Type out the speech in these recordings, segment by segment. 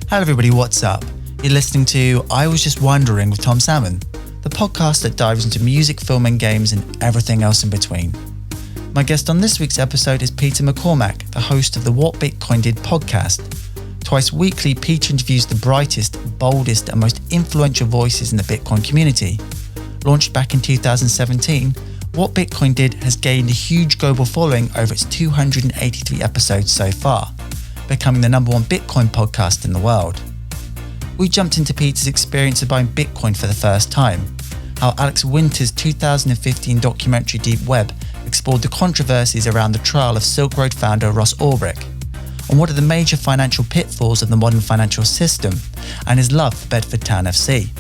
Hello everybody, what's up? You're listening to I Was Just Wondering with Tom Salmon, the podcast that dives into music, film and games and everything else in between. My guest on this week's episode is Peter McCormack, the host of the What Bitcoin Did podcast. Twice weekly, Peter interviews the brightest, boldest and most influential voices in the Bitcoin community. Launched back in 2017, What Bitcoin Did has gained a huge global following over its 283 episodes so far, becoming the #1 Bitcoin podcast in the world. We jumped into Peter's experience of buying Bitcoin for the first time, how Alex Winter's 2015 documentary Deep Web explored the controversies around the trial of Silk Road founder Ross Ulbricht, and what are the major financial pitfalls of the modern financial system, and his love for Bedford Town FC.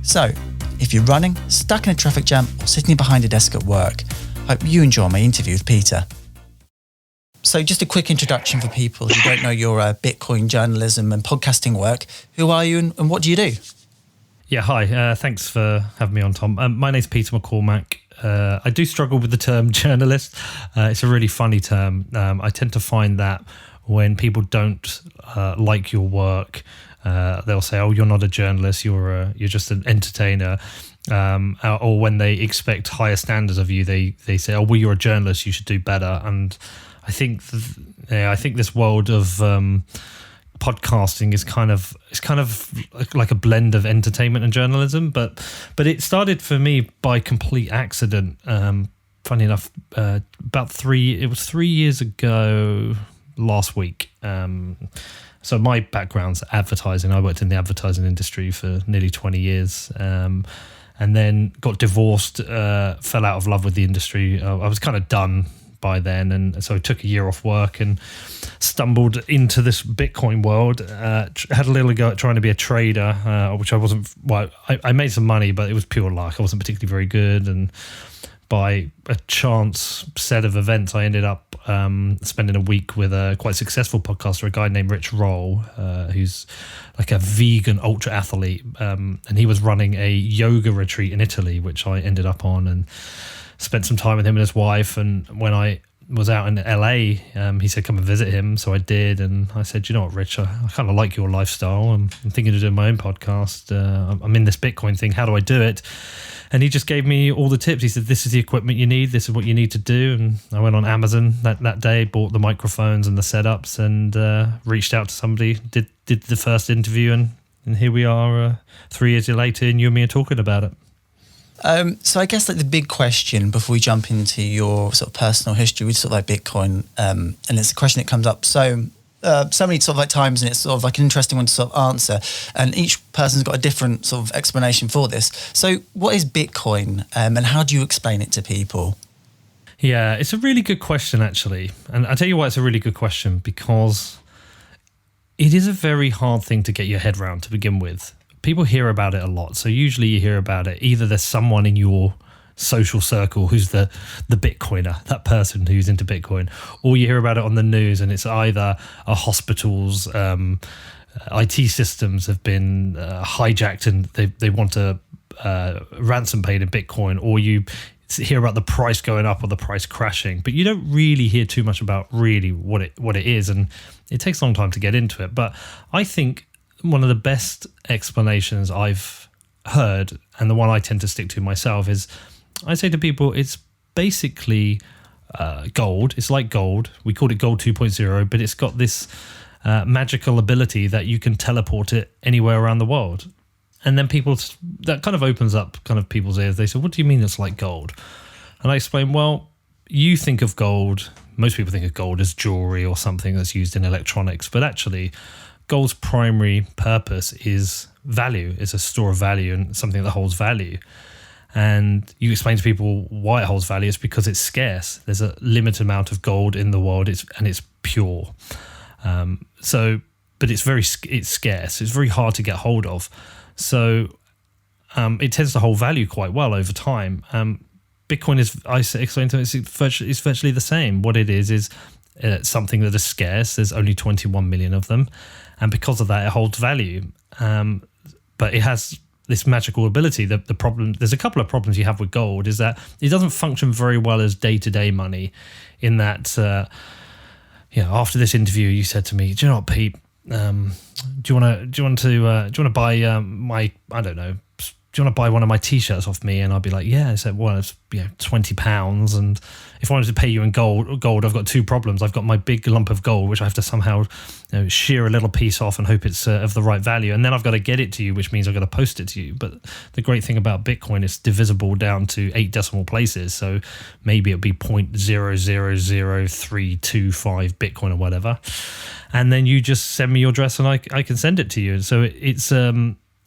So, if you're running, stuck in a traffic jam, or sitting behind a desk at work, I hope you enjoy my interview with Peter. So just a quick introduction for people who don't know your Bitcoin journalism and podcasting work. Who are you and what do you do? Yeah, hi. Thanks for having me on, Tom. My name's Peter McCormack. I do struggle with the term journalist. It's a really funny term. I tend to find that when people don't like your work, they'll say, "Oh, you're not a journalist. You're just an entertainer." Or when they expect higher standards of you, they say, "Oh, well, you're a journalist. You should do better." And I think this world of podcasting is kind of like a blend of entertainment and journalism. But it started for me by complete accident. Funny enough, about 3 years ago last week. So my background's advertising. I worked in the advertising industry for nearly 20 years. And then got divorced, fell out of love with the industry. I was kind of done by then, and so I took a year off work and stumbled into this Bitcoin world. Had a little go at trying to be a trader, which I wasn't. Well, I made some money, but it was pure luck. I wasn't particularly very good, and by a chance set of events, I ended up spending a week with a quite successful podcaster, a guy named Rich Roll, who's like a vegan ultra athlete, and he was running a yoga retreat in Italy, which I ended up on and spent some time with him and his wife. And when I was out in LA, he said, "Come and visit him." So I did. And I said, "You know what, Rich, I kind of like your lifestyle. I'm thinking of doing my own podcast. I'm in this Bitcoin thing. How do I do it?" And he just gave me all the tips. He said, "This is the equipment you need. This is what you need to do." And I went on Amazon that day, bought the microphones and the setups, and reached out to somebody, did the first interview. And here we are 3 years later, and you and me are talking about it. So I guess like the big question before we jump into your sort of personal history with sort of like Bitcoin, and it's a question that comes up so many sort of like times, and it's sort of like an interesting one to sort of answer, and each person's got a different sort of explanation for this. So what is Bitcoin, and how do you explain it to people? Yeah, it's a really good question, actually. And I'll tell you why it's a really good question, because it is a very hard thing to get your head around to begin with. People hear about it a lot. So usually you hear about it, either there's someone in your social circle who's the Bitcoiner, that person who's into Bitcoin, or you hear about it on the news, and it's either a hospital's IT systems have been hijacked and they want a ransom paid in Bitcoin, or you hear about the price going up or the price crashing, but you don't really hear too much about really what it is, and it takes a long time to get into it. But I think one of the best explanations I've heard, and the one I tend to stick to myself, is I say to people, it's basically gold. It's like gold. We called it gold 2.0, but it's got this magical ability that you can teleport it anywhere around the world. And then that kind of opens up kind of people's ears. They say, "What do you mean it's like gold?" And I explain, well, you think of gold, most people think of gold as jewelry or something that's used in electronics, but actually gold's primary purpose is value. It's a store of value and something that holds value. And you explain to people why it holds value. It's because it's scarce. There's a limited amount of gold in the world, and it's pure. But it's scarce. It's very hard to get hold of. So it tends to hold value quite well over time. Bitcoin is, I explain to them, it's virtually the same. What it is something that is scarce. There's only 21 million of them. And because of that, it holds value. But it has this magical ability. The problem, there's a couple of problems you have with gold, is that it doesn't function very well as day-to-day money, in that, after this interview, you said to me, "Do you know what, Pete? do you want to buy my, I don't know, do you want to buy one of my t-shirts off me? And I'd be like, yeah. I said, well, it's £20. And if I wanted to pay you in gold, I've got two problems. I've got my big lump of gold, which I have to somehow shear a little piece off and hope it's of the right value. And then I've got to get it to you, which means I've got to post it to you. But the great thing about Bitcoin is divisible down to 8 decimal places. So maybe it'll be 0.000325 Bitcoin or whatever. And then you just send me your address and I can send it to you. And so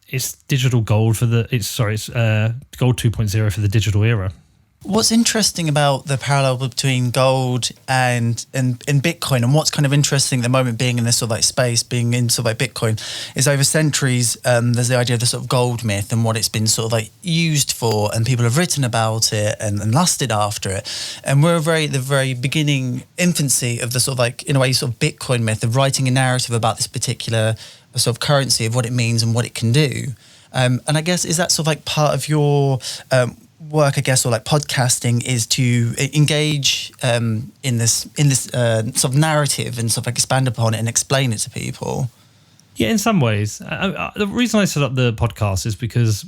it's digital gold it's gold 2.0 for the digital era. What's interesting about the parallel between gold and Bitcoin, and what's kind of interesting at the moment being in this sort of like space, being in sort of like Bitcoin, is over centuries, there's the idea of the sort of gold myth and what it's been sort of like used for, and people have written about it and lusted after it. And we're the very beginning infancy of the sort of like, in a way, sort of Bitcoin myth of writing a narrative about this particular sort of currency, of what it means and what it can do. And I guess, is that sort of like part of your work, I guess, or like podcasting, is to engage in this sort of narrative and sort of like expand upon it and explain it to people? Yeah, in some ways. The reason I set up the podcast is because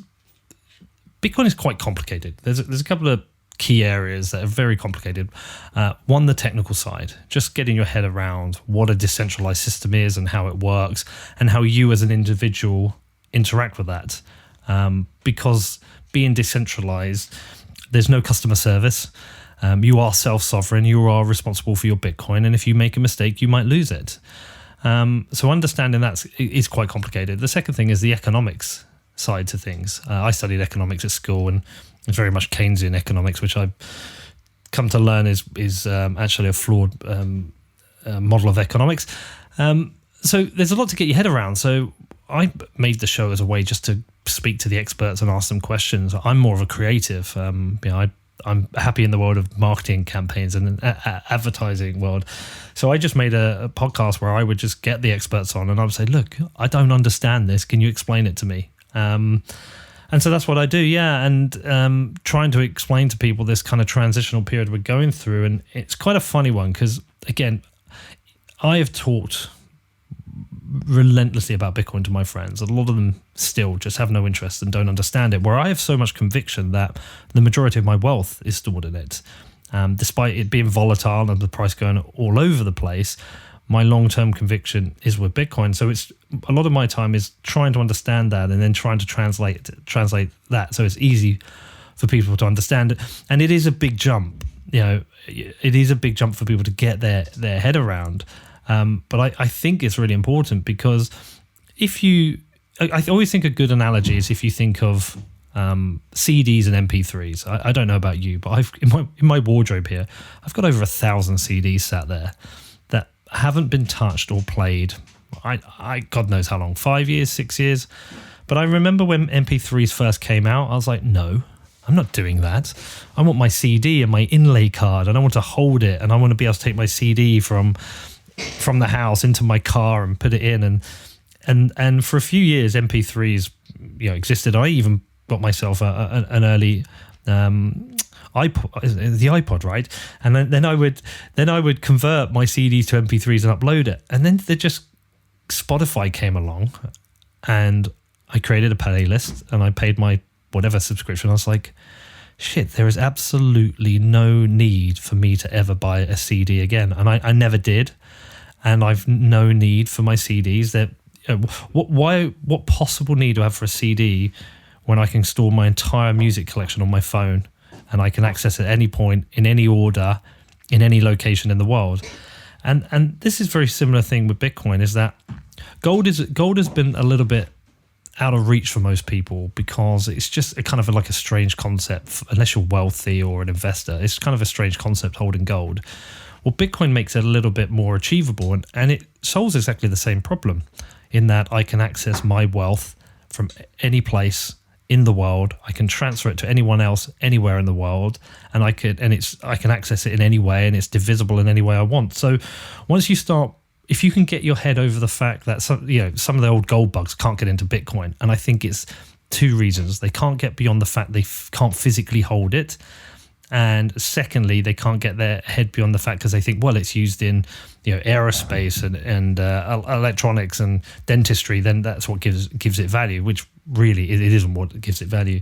Bitcoin is quite complicated. There's a couple of key areas that are very complicated. One, the technical side, just getting your head around what a decentralized system is and how it works and how you as an individual interact with that. Because being decentralized, there's no customer service. You are self-sovereign. You are responsible for your Bitcoin. And if you make a mistake, you might lose it. So understanding that is quite complicated. The second thing is the economics side to things. I studied economics at school, and it's very much Keynesian economics, which I've come to learn is actually a flawed model of economics. So there's a lot to get your head around. So I made the show as a way just to speak to the experts and ask them questions. I'm more of a creative. I'm happy in the world of marketing campaigns and advertising world. So I just made a podcast where I would just get the experts on and I would say, look, I don't understand this. Can you explain it to me? And so that's what I do, yeah. And trying to explain to people this kind of transitional period we're going through. And it's quite a funny one because, again, I have talked relentlessly about Bitcoin to my friends. A lot of them still just have no interest and don't understand it, where I have so much conviction that the majority of my wealth is stored in it. Despite it being volatile and the price going all over the place, my long-term conviction is with Bitcoin. So it's a lot of my time is trying to understand that and then trying to translate that so it's easy for people to understand it. And it is a big jump. It is a big jump for people to get their head around. But I think it's really important because I always think a good analogy is if you think of CDs and MP3s. I don't know about you, but in my wardrobe here, I've got over 1,000 CDs sat there that haven't been touched or played. I God knows how long, 5 years, 6 years. But I remember when MP3s first came out, I was like, no, I'm not doing that. I want my CD and my inlay card, and I want to hold it, and I want to be able to take my CD from the house into my car and put it in. And for a few years, MP3s existed. I even got myself an early iPod, right? And then I would convert my CDs to MP3s and upload it. And then Spotify came along, and I created a playlist and I paid my whatever subscription. I was like, shit, there is absolutely no need for me to ever buy a CD again. And I never did. And I've no need for my CDs. What possible need do I have for a CD when I can store my entire music collection on my phone and I can access it at any point, in any order, in any location in the world? And this is a very similar thing with Bitcoin, is that gold has been a little bit out of reach for most people because it's just a kind of like a strange concept. Unless you're wealthy or an investor, it's kind of a strange concept holding gold. Well, Bitcoin makes it a little bit more achievable, and it solves exactly the same problem in that I can access my wealth from any place in the world. I can transfer it to anyone else anywhere in the world, and I can access it in any way, and it's divisible in any way I want. So once you start, if you can get your head over the fact that some of the old gold bugs can't get into Bitcoin, and I think it's two reasons. They can't get beyond the fact they can't physically hold it, And secondly, they can't get their head beyond the fact because they think, well, it's used in aerospace and electronics and dentistry, then that's what gives it value, which really it isn't what gives it value.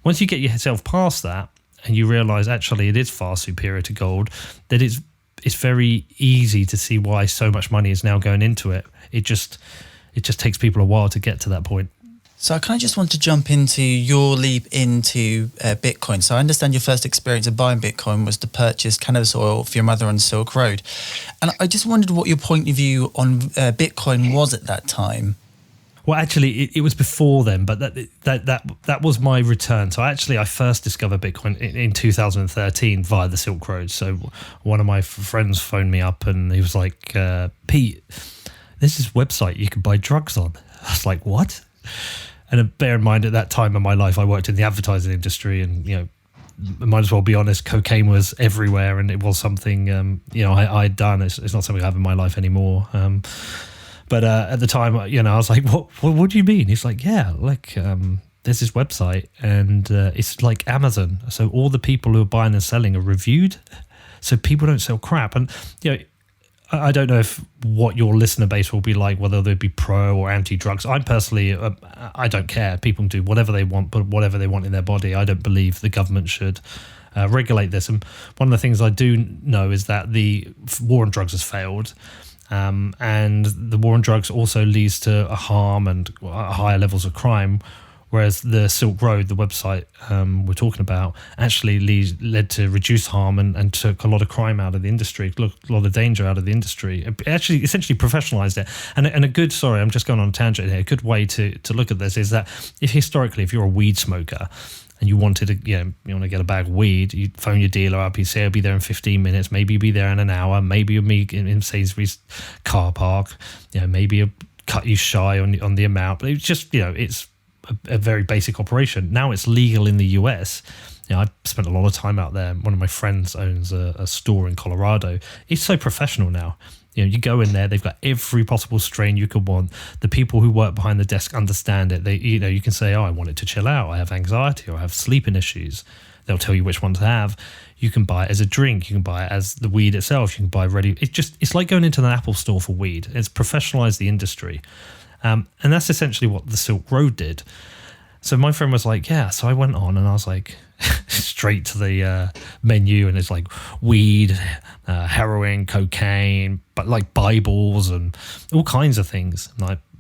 Once you get yourself past that and you realize actually it is far superior to gold, that it's very easy to see why so much money is now going into it. It just takes people a while to get to that point. So I kind of just want to jump into your leap into Bitcoin. So I understand your first experience of buying Bitcoin was to purchase cannabis oil for your mother on Silk Road. And I just wondered what your point of view on Bitcoin was at that time. Well, actually, it was before then, but that was my return. So I first discovered Bitcoin in 2013 via the Silk Road. So one of my friends phoned me up and he was like, Pete, there's this website you can buy drugs on. I was like, what? And bear in mind, at that time in my life, I worked in the advertising industry, and I might as well be honest, cocaine was everywhere, and it was something I'd done. It's not something I have in my life anymore. But at the time, I was like, what do you mean? He's like, yeah, there's this website, and it's like Amazon. So all the people who are buying and selling are reviewed, so people don't sell crap. And I don't know what your listener base will be like, whether they'd be pro or anti-drugs. I'm personally, I don't care. People can do whatever they want, but whatever they want in their body. I don't believe the government should regulate this. And one of the things I do know is that the war on drugs has failed. And the war on drugs also leads to a harm and higher levels of crime. Whereas the Silk Road, the website we're talking about, actually led to reduced harm and took a lot of crime out of the industry, a lot of danger out of the industry. It actually essentially professionalized it. And a good, sorry, I'm just going on a tangent here, a good way to look at this is that if you're a weed smoker and you wanted to, you want to get a bag of weed, you phone your dealer up, you say, I'll be there in 15 minutes, maybe you'll be there in an hour, maybe you'll meet in Sainsbury's car park, maybe you'll cut you shy on the amount. But it's just, it's a very basic operation. Now it's legal in the US. I spent a lot of time out there. One of my friends owns a store in Colorado. It's so professional now. You go in there, they've got every possible strain you could want. The people who work behind the desk understand it. They, you can say, I want it to chill out. I have anxiety or I have sleeping issues. They'll tell you which one to have. You can buy it as a drink. You can buy it as the weed itself. You can buy ready. It's like going into an Apple store for weed. It's professionalized the industry. And that's essentially what the Silk Road did. So my friend was like, yeah. So I went on and I was like, straight to the menu, and it's like weed, heroin, cocaine, but like Bibles and all kinds of things.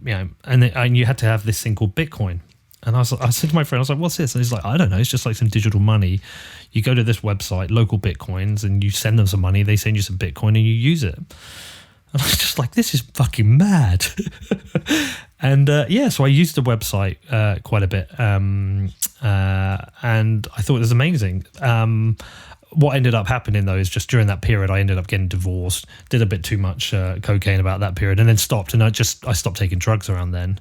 And and you had to have this thing called Bitcoin. And I said to my friend, I was like, what's this? And he's like, I don't know. It's just like some digital money. You go to this website, Local Bitcoins, and you send them some money. They send you some Bitcoin and you use it. And I was just like, this is fucking mad. And so I used the website quite a bit. And I thought it was amazing. What ended up happening, though, is just during that period, I ended up getting divorced, did a bit too much cocaine about that period, and then stopped. And I stopped taking drugs around then.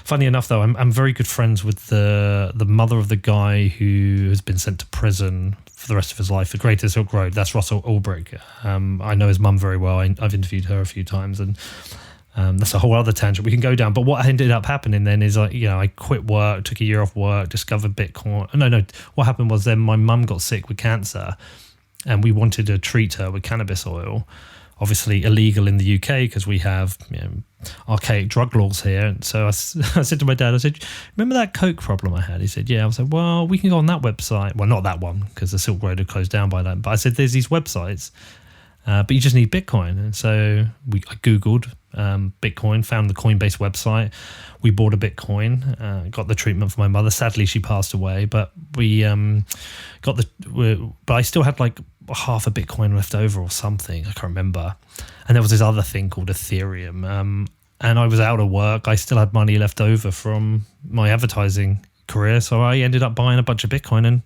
Funny enough, though, I'm very good friends with the mother of the guy who has been sent to prison for the rest of his life for Greater Silk Road. That's Ross Ulbricht. I know his mum very well. I've interviewed her a few times, and that's a whole other tangent we can go down. But what ended up happening then is I quit work, took a year off work, discovered Bitcoin. No. What happened was then my mum got sick with cancer, and we wanted to treat her with cannabis oil. Obviously illegal in the UK because we have archaic drug laws here. And so I said to my dad, I said, remember that coke problem I had? He said, yeah. I was like, well, we can go on that website. Well, not that one because the Silk Road had closed down by then. But I said, there's these websites, but you just need Bitcoin. And so I Googled Bitcoin, found the Coinbase website. We bought a Bitcoin, got the treatment for my mother. Sadly, she passed away, but we but I still had like half a Bitcoin left over or something. I can't remember. And there was this other thing called Ethereum. And I was out of work. I still had money left over from my advertising career. So I ended up buying a bunch of Bitcoin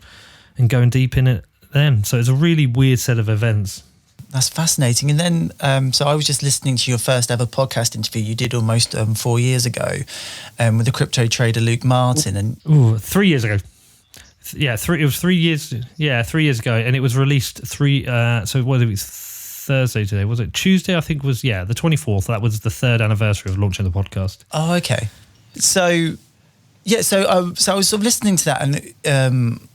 and going deep in it then. So it's a really weird set of events. That's fascinating. And then, so I was just listening to your first ever podcast interview you did almost 4 years ago with the crypto trader Luke Martin. And 3 years ago. Yeah, it was 3 years. Yeah, 3 years ago. And it was released so what, it was Thursday today. Was it Tuesday? I think it was, the 24th. That was the third anniversary of launching the podcast. Oh, okay. So I was sort of listening to that, and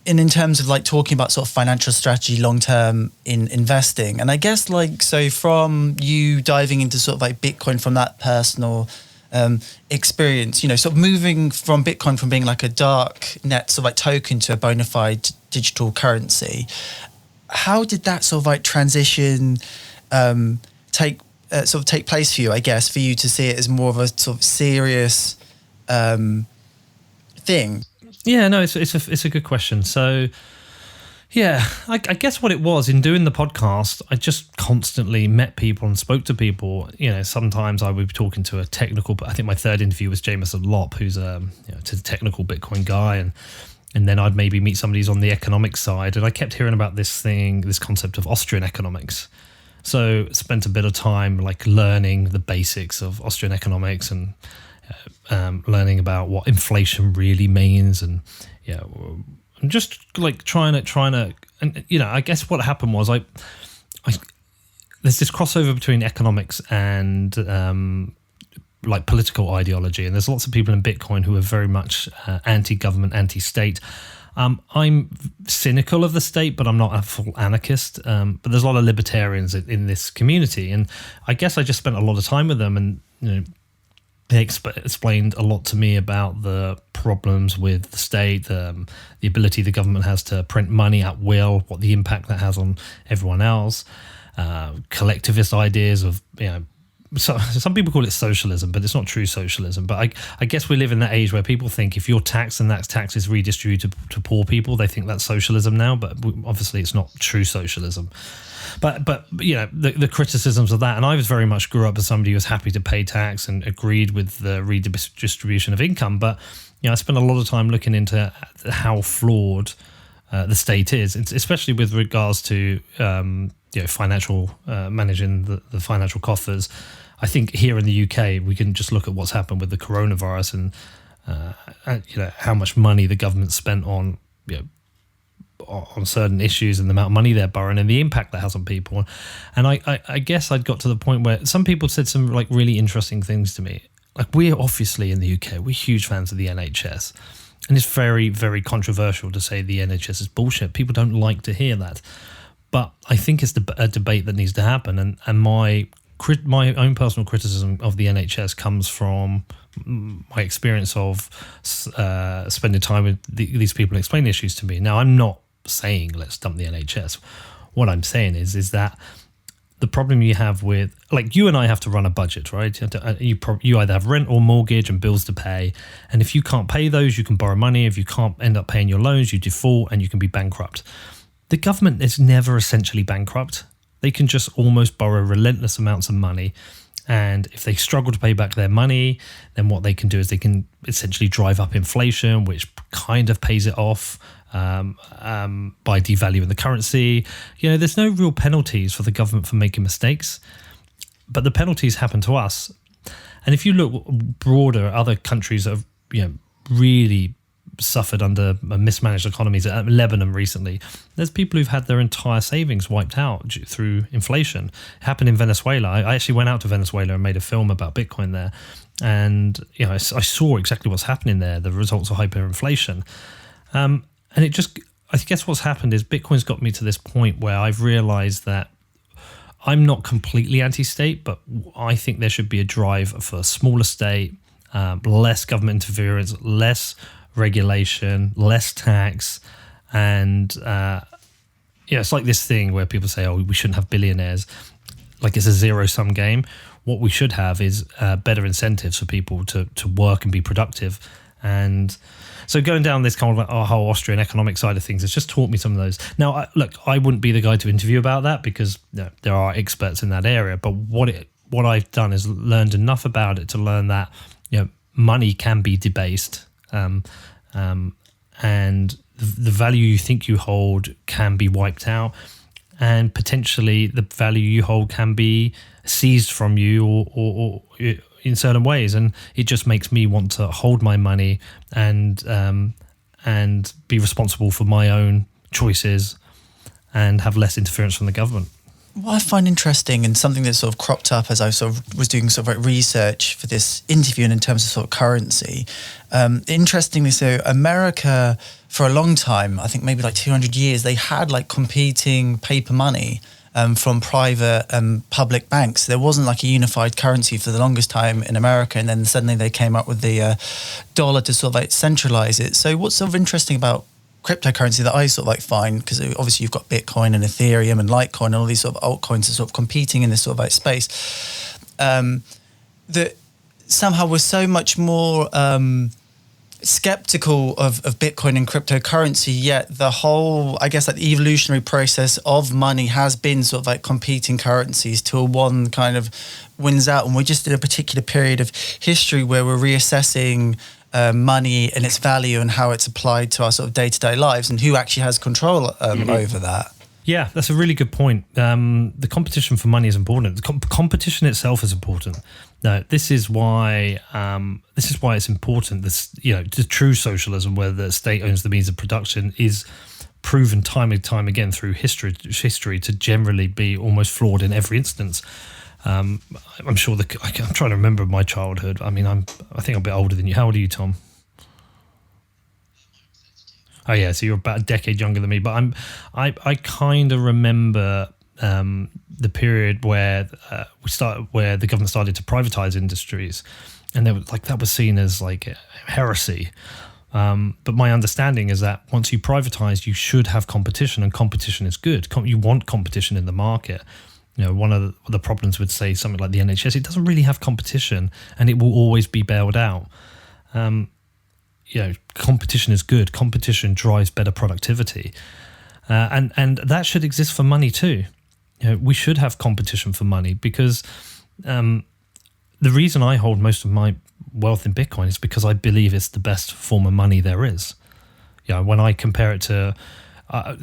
in terms of like talking about sort of financial strategy long term in investing. And I guess like, so from you diving into sort of like Bitcoin from that personal experience, you know, sort of moving from Bitcoin from being like a Darknet sort of like token to a bona fide digital currency, how did that sort of like transition take place for you, I guess, for you to see it as more of a sort of serious thing? Yeah, no, it's a good question. So, yeah, I guess what it was in doing the podcast, I just constantly met people and spoke to people. You know, sometimes I would be talking to a technical, but I think my third interview was Jameson Lopp, who's a technical Bitcoin guy, and then I'd maybe meet somebody who's on the economic side, and I kept hearing about this concept of Austrian economics. So spent a bit of time like learning the basics of Austrian economics and learning about what inflation really means, and I'm just like trying to, and you know, I guess what happened was I there's this crossover between economics and like political ideology, and there's lots of people in Bitcoin who are very much anti-government, anti-state. I'm cynical of the state, but I'm not a full anarchist. But there's a lot of libertarians in this community, and I guess I just spent a lot of time with them, and you know, they explained a lot to me about the problems with the state, the ability the government has to print money at will, what the impact that has on everyone else, collectivist ideas of, you know, so some people call it socialism, but it's not true socialism. But I guess we live in that age where people think if you're taxed and that tax is redistributed to poor people, they think that's socialism now. But obviously, it's not true socialism. But you know, the criticisms of that, and I was very much grew up as somebody who was happy to pay tax and agreed with the redistribution of income. But you know, I spent a lot of time looking into how flawed the state is, especially with regards to financial managing the financial coffers. I think here in the UK, we can just look at what's happened with the coronavirus and how much money the government spent on on certain issues and the amount of money they're borrowing and the impact that has on people. And I guess I'd got to the point where some people said some like really interesting things to me. Like, we're obviously in the UK, we're huge fans of the NHS. And it's very, very controversial to say the NHS is bullshit. People don't like to hear that. But I think it's a debate that needs to happen. And my own personal criticism of the NHS comes from my experience of spending time with these people explaining issues to me. Now, I'm not saying let's dump the NHS. What I'm saying is that the problem you have with, like, you and I have to run a budget, right? You either have rent or mortgage and bills to pay. And if you can't pay those, you can borrow money. If you can't end up paying your loans, you default and you can be bankrupt. The government is never essentially bankrupt. They can just almost borrow relentless amounts of money. And if they struggle to pay back their money, then what they can do is they can essentially drive up inflation, which kind of pays it off by devaluing the currency. You know, there's no real penalties for the government for making mistakes, but the penalties happen to us. And if you look broader, other countries that have, really suffered under mismanaged economies. Lebanon recently, there's people who've had their entire savings wiped out through inflation. It happened in Venezuela. I actually went out to Venezuela and made a film about Bitcoin there, and I saw exactly what's happening there, the results of hyperinflation. And it just, I guess what's happened is Bitcoin's got me to this point where I've realized that I'm not completely anti-state, but I think there should be a drive for a smaller state, less government interference, less regulation, less tax, and it's like this thing where people say, we shouldn't have billionaires, like it's a zero-sum game. What we should have is better incentives for people to work and be productive. And so going down this kind of whole Austrian economic side of things has just taught me some of those. Now, I wouldn't be the guy to interview about that because there are experts in that area, but what I've done is learned enough about it to learn that money can be debased. And the value you think you hold can be wiped out, and potentially the value you hold can be seized from you or in certain ways. And it just makes me want to hold my money and be responsible for my own choices and have less interference from the government. What I find interesting, and something that sort of cropped up as I sort of was doing sort of like research for this interview, and in terms of sort of currency, interestingly, so America for a long time, I think maybe like 200 years, they had like competing paper money from private and public banks. There wasn't like a unified currency for the longest time in America, and then suddenly they came up with the dollar to sort of like centralize it. So what's sort of interesting about cryptocurrency that I sort of like find, because obviously you've got Bitcoin and Ethereum and Litecoin and all these sort of altcoins are sort of competing in this sort of like space, that somehow we're so much more skeptical of Bitcoin and cryptocurrency, yet the whole, I guess, like the evolutionary process of money has been sort of like competing currencies till one kind of wins out. And we're just in a particular period of history where we're reassessing money and its value and how it's applied to our sort of day-to-day lives and who actually has control over that. Yeah, that's a really good point. The competition for money is important. The competition itself is important. Now, this is why it's important. The true socialism, where the state owns the means of production, is proven time and time again through history to generally be almost flawed in every instance. I'm sure I'm trying to remember my childhood. I mean, I think I'm a bit older than you. How old are you, Tom? Oh yeah, so you're about a decade younger than me. But I kind of remember the period where where the government started to privatize industries, and that was seen as like heresy. But my understanding is that once you privatize, you should have competition, and competition is good. You want competition in the market. You know, one of the problems with, say, something like the NHS, it doesn't really have competition, and it will always be bailed out. Competition is good. Competition drives better productivity, and that should exist for money too. We should have competition for money, because the reason I hold most of my wealth in Bitcoin is because I believe it's the best form of money there is. When I compare it to,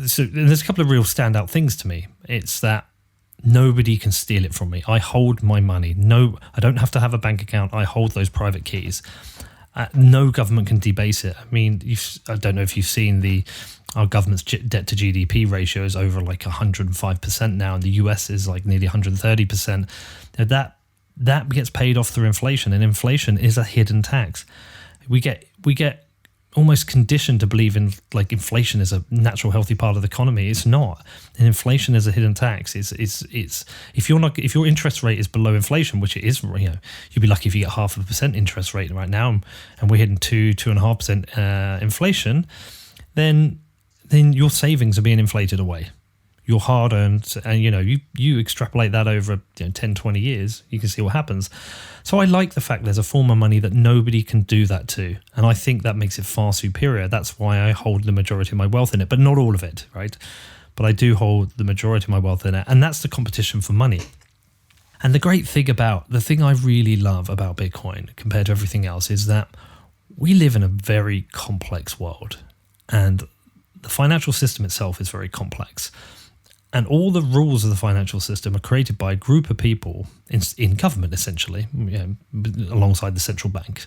so there's a couple of real standout things to me. It's that nobody can steal it from me. I hold my money. No, I don't have to have a bank account. I hold those private keys. No government can debase it. I mean, I don't know if you've seen our government's debt to GDP ratio is over like 105% now, and the US is like nearly 130%. That gets paid off through inflation, and inflation is a hidden tax. We get almost conditioned to believe in like inflation is a natural healthy part of the economy. It's not. And inflation is a hidden tax. It's if your interest rate is below inflation, which it is, you'd be lucky if you get 0.5% interest rate right now, and we're hitting 2.5% inflation, then your savings are being inflated away. Your hard earned, and you extrapolate that over 10, 20 years, you can see what happens. So I like the fact there's a form of money that nobody can do that to, and I think that makes it far superior. That's why I hold the majority of my wealth in it, but not all of it, right? But I do hold the majority of my wealth in it, and that's the competition for money. And the thing I really love about Bitcoin compared to everything else is that we live in a very complex world, and the financial system itself is very complex. And all the rules of the financial system are created by a group of people in government, essentially, alongside the central bank.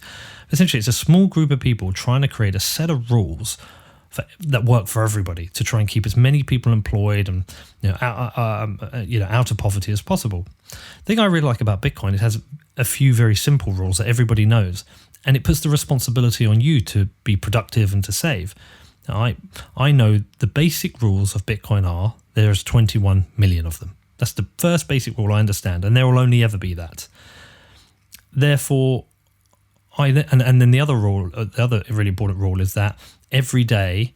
Essentially, it's a small group of people trying to create a set of rules that work for everybody to try and keep as many people employed and out of poverty as possible. The thing I really like about Bitcoin, it has a few very simple rules that everybody knows, and it puts the responsibility on you to be productive and to save. Now, I know the basic rules of Bitcoin are there's 21 million of them. That's the first basic rule I understand, and there will only ever be that. Therefore, and then the other really important rule is that every day,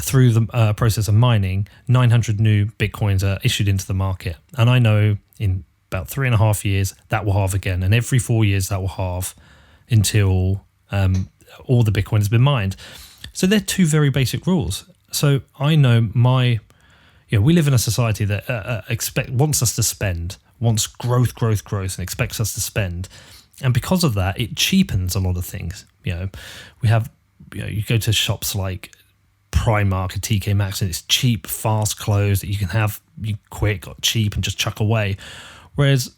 through the process of mining, 900 new Bitcoins are issued into the market. And I know in about 3.5 years, that will halve again. And every 4 years, that will halve until all the Bitcoin has been mined. So they're two very basic rules. So I know we live in a society that wants us to spend, wants growth, and expects us to spend. And because of that, it cheapens a lot of things. We have, you go to shops like Primark and TK Maxx, and it's cheap, fast clothes that you can have quick or cheap and just chuck away. Whereas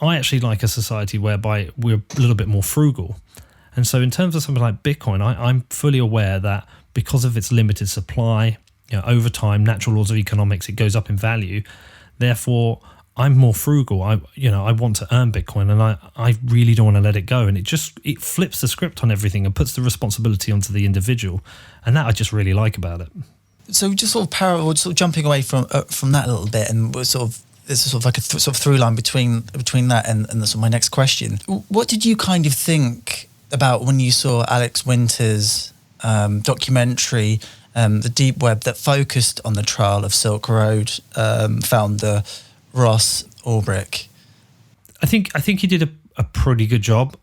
I actually like a society whereby we're a little bit more frugal. And so in terms of something like Bitcoin, I'm fully aware that because of its limited supply, over time, natural laws of economics, it goes up in value. Therefore, I'm more frugal. I want to earn Bitcoin, and I really don't want to let it go. And it flips the script on everything and puts the responsibility onto the individual, and that I just really like about it. So just sort of parallel, sort of jumping away from that a little bit, and we're sort of there's sort of like a sort of through line between that and sort of my next question. What did you kind of think about when you saw Alex Winter's documentary, The Deep Web, that focused on the trial of Silk Road founder Ross Ulbricht? I think he did a pretty good job.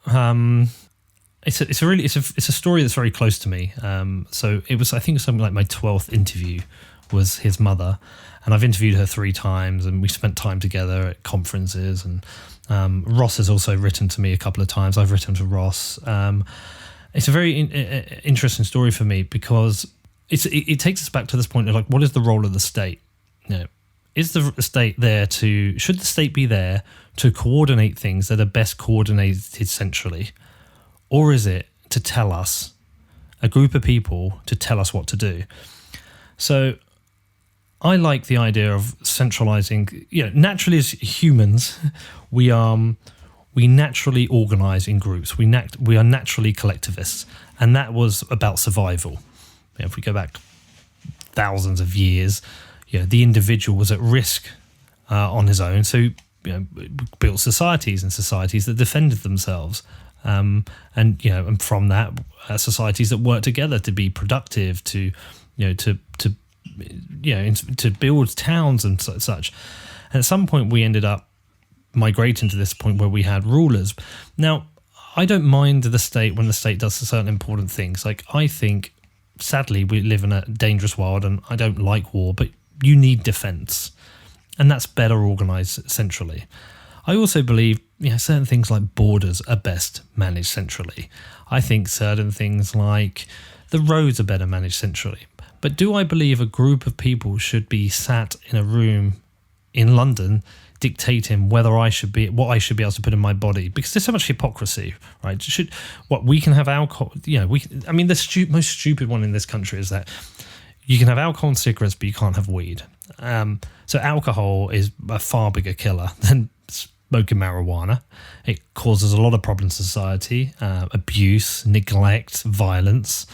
It's a story that's very close to me. So it was, I think, something like my 12th interview was his mother, and I've interviewed her 3 times, and we spent time together at conferences. And Ross has also written to me a couple of times. I've written to Ross. It's a very interesting story for me because it takes us back to this point of like, what is the role of the state? Is the state there should the state be there to coordinate things that are best coordinated centrally? Or is it to tell us, a group of people, to tell us what to do? So I like the idea of centralizing. Naturally as humans, we naturally organize in groups. We are naturally collectivists, and that was about survival. If we go back thousands of years, the individual was at risk on his own. So built societies that defended themselves. And from that, societies that work together to be productive, to build towns and such. And at some point, we ended up migrating to this point where we had rulers. Now, I don't mind the state when the state does certain important things. Like, I think, sadly, we live in a dangerous world, and I don't like war, but you need defense, and that's better organized centrally. I also believe certain things like borders are best managed centrally. I think certain things like the roads are better managed centrally. But do I believe a group of people should be sat in a room in London dictating what I should be able to put in my body? Because there's so much hypocrisy, right? We can have alcohol. The most stupid one in this country is that you can have alcohol and cigarettes, but you can't have weed. So alcohol is a far bigger killer than smoking marijuana. It causes a lot of problems in society, abuse, neglect, violence.